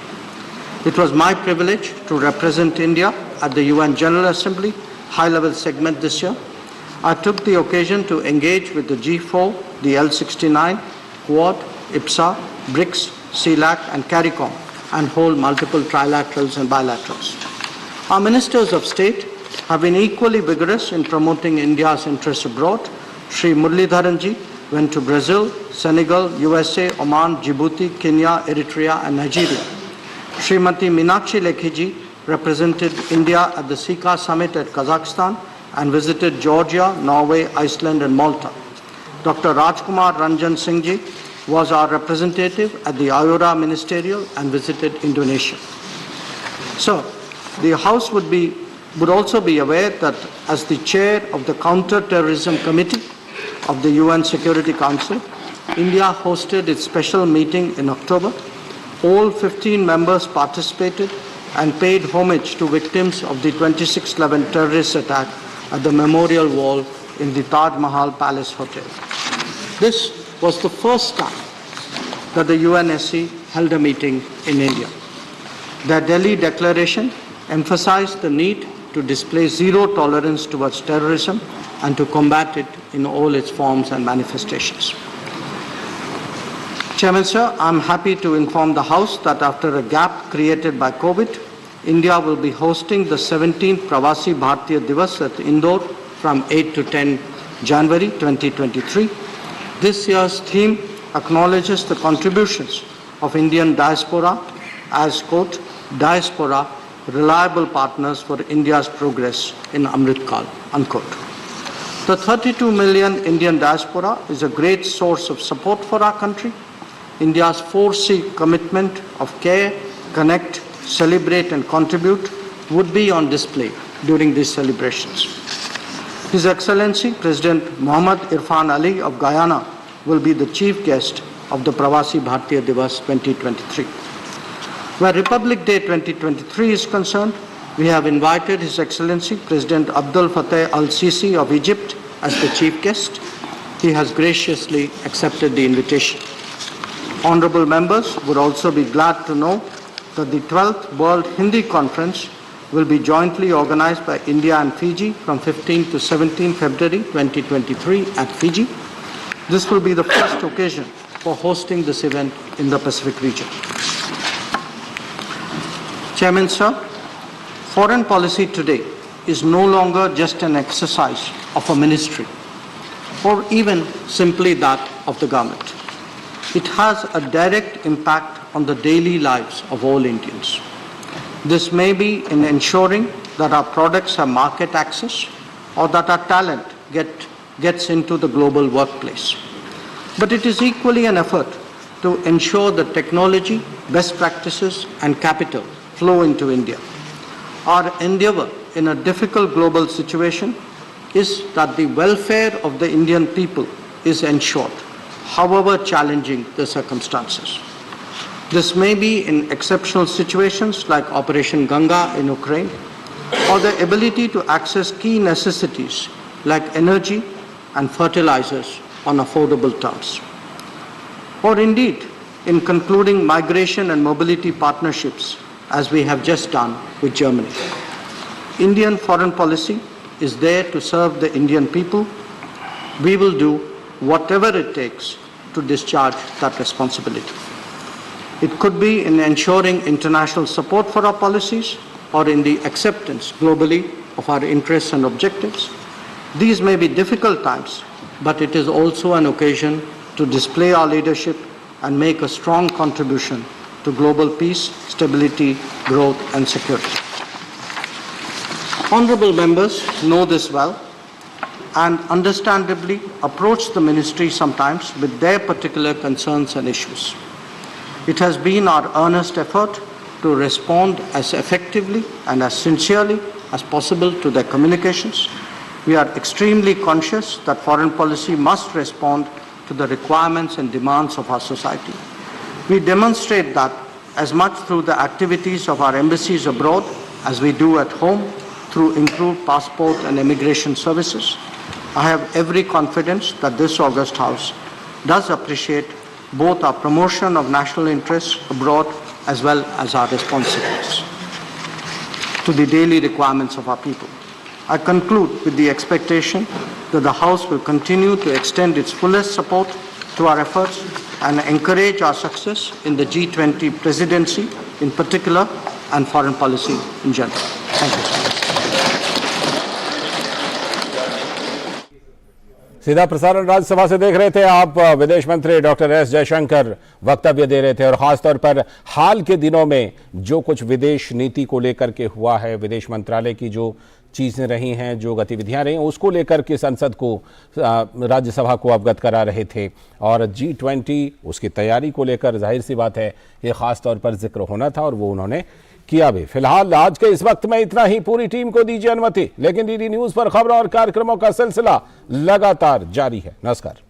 It was my privilege to represent India at the UN General Assembly high-level segment this year. I took the occasion to engage with the G4, the L69, Quad, IPSA, BRICS, CELAC, and CARICOM, and hold multiple trilaterals and bilaterals. Our ministers of state have been equally vigorous in promoting India's interests abroad. Shri Muralidharanji went to Brazil, Senegal, USA, Oman, Djibouti, Kenya, Eritrea, and Nigeria. Srimati Meenakshi Lekhiji represented India at the SICA summit at Kazakhstan and visited Georgia, Norway, Iceland, and Malta. Dr. Rajkumar Ranjan Singhji was our representative at the IORA Ministerial and visited Indonesia. So, the House would also be aware that as the chair of the Counter-Terrorism Committee of the UN Security Council, India hosted its special meeting in October. All 15 members participated and paid homage to victims of the 26/11 terrorist attack at the Memorial Wall in the Taj Mahal Palace Hotel. This was the first time that the UNSC held a meeting in India. The Delhi Declaration emphasized the need to display zero tolerance towards terrorism and to combat it in all its forms and manifestations. Chairman, sir, I'm happy to inform the House that after a gap created by COVID, India will be hosting the 17th Pravasi Bharatiya Divas at Indore from 8 to 10 January 2023. This year's theme acknowledges the contributions of Indian diaspora as, quote, diaspora, reliable partners for India's progress in Amrit Kal, unquote. The 32 million Indian diaspora is a great source of support for our country. India's 4C commitment of care, connect, celebrate and contribute would be on display during these celebrations. His Excellency President Mohammad Irfan Ali of Guyana will be the chief guest of the Pravasi Bharatiya Divas 2023. Where Republic Day 2023 is concerned, we have invited His Excellency President Abdel Fattah al-Sisi of Egypt as the chief guest. He has graciously accepted the invitation. Honorable members would also be glad to know that the 12th World Hindi Conference will be jointly organized by India and Fiji from 15 to 17 February 2023 at Fiji. This will be the first occasion for hosting this event in the Pacific region. Chairman, sir, foreign policy today is no longer just an exercise of a ministry or even simply that of the government. It has a direct impact on the daily lives of all Indians. This may be in ensuring that our products have market access or that our talent gets into the global workplace. But it is equally an effort to ensure that technology, best practices and capital flow into India. Our endeavor in a difficult global situation is that the welfare of the Indian people is ensured, however challenging the circumstances. This may be in exceptional situations like Operation Ganga in Ukraine, or the ability to access key necessities like energy and fertilizers on affordable terms. Or indeed, in concluding migration and mobility partnerships as we have just done with Germany. Indian foreign policy is there to serve the Indian people. We will do whatever it takes to discharge that responsibility. It could be in ensuring international support for our policies or in the acceptance globally of our interests and objectives. These may be difficult times, but it is also an occasion to display our leadership and make a strong contribution to global peace, stability, growth, and security. Honorable members know this well and understandably approach the ministry sometimes with their particular concerns and issues. It has been our earnest effort to respond as effectively and as sincerely as possible to their communications. We are extremely conscious that foreign policy must respond to the requirements and demands of our society. We demonstrate that as much through the activities of our embassies abroad as we do at home through improved passport and immigration services. I have every confidence that this August House does appreciate both our promotion of national interests abroad as well as our responsiveness to the daily requirements of our people. I conclude with the expectation that the House will continue to extend its fullest support to our efforts and encourage our success in the G20 presidency in particular and foreign policy in general. Thank you, sir. सीधा प्रसारण राज्यसभा से देख रहे थे आप। विदेश मंत्री डॉक्टर एस जयशंकर वक्तव्य दे रहे थे और खासतौर पर हाल के दिनों में जो कुछ विदेश नीति को लेकर के हुआ है, विदेश मंत्रालय की जो चीजें रही हैं, जो गतिविधियां रही, उसको लेकर के संसद को, राज्यसभा को अवगत करा रहे थे। और G20 उसकी तैयारी को लेकर जाहिर सी बात है ये खास तौर पर जिक्र होना था और वो उन्होंने किया भी। फिलहाल आज के इस वक्त में इतना ही। पूरी टीम को दीजिए अनुमति, लेकिन डीडी न्यूज पर खबरों और कार्यक्रमों का सिलसिला लगातार जारी है। नमस्कार।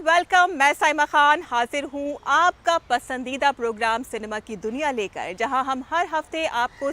वेलकम, मैं साइमा खान हाजिर हूँ आपका पसंदीदा प्रोग्राम सिनेमा की दुनिया लेकर, जहां हम हर हफ्ते आपको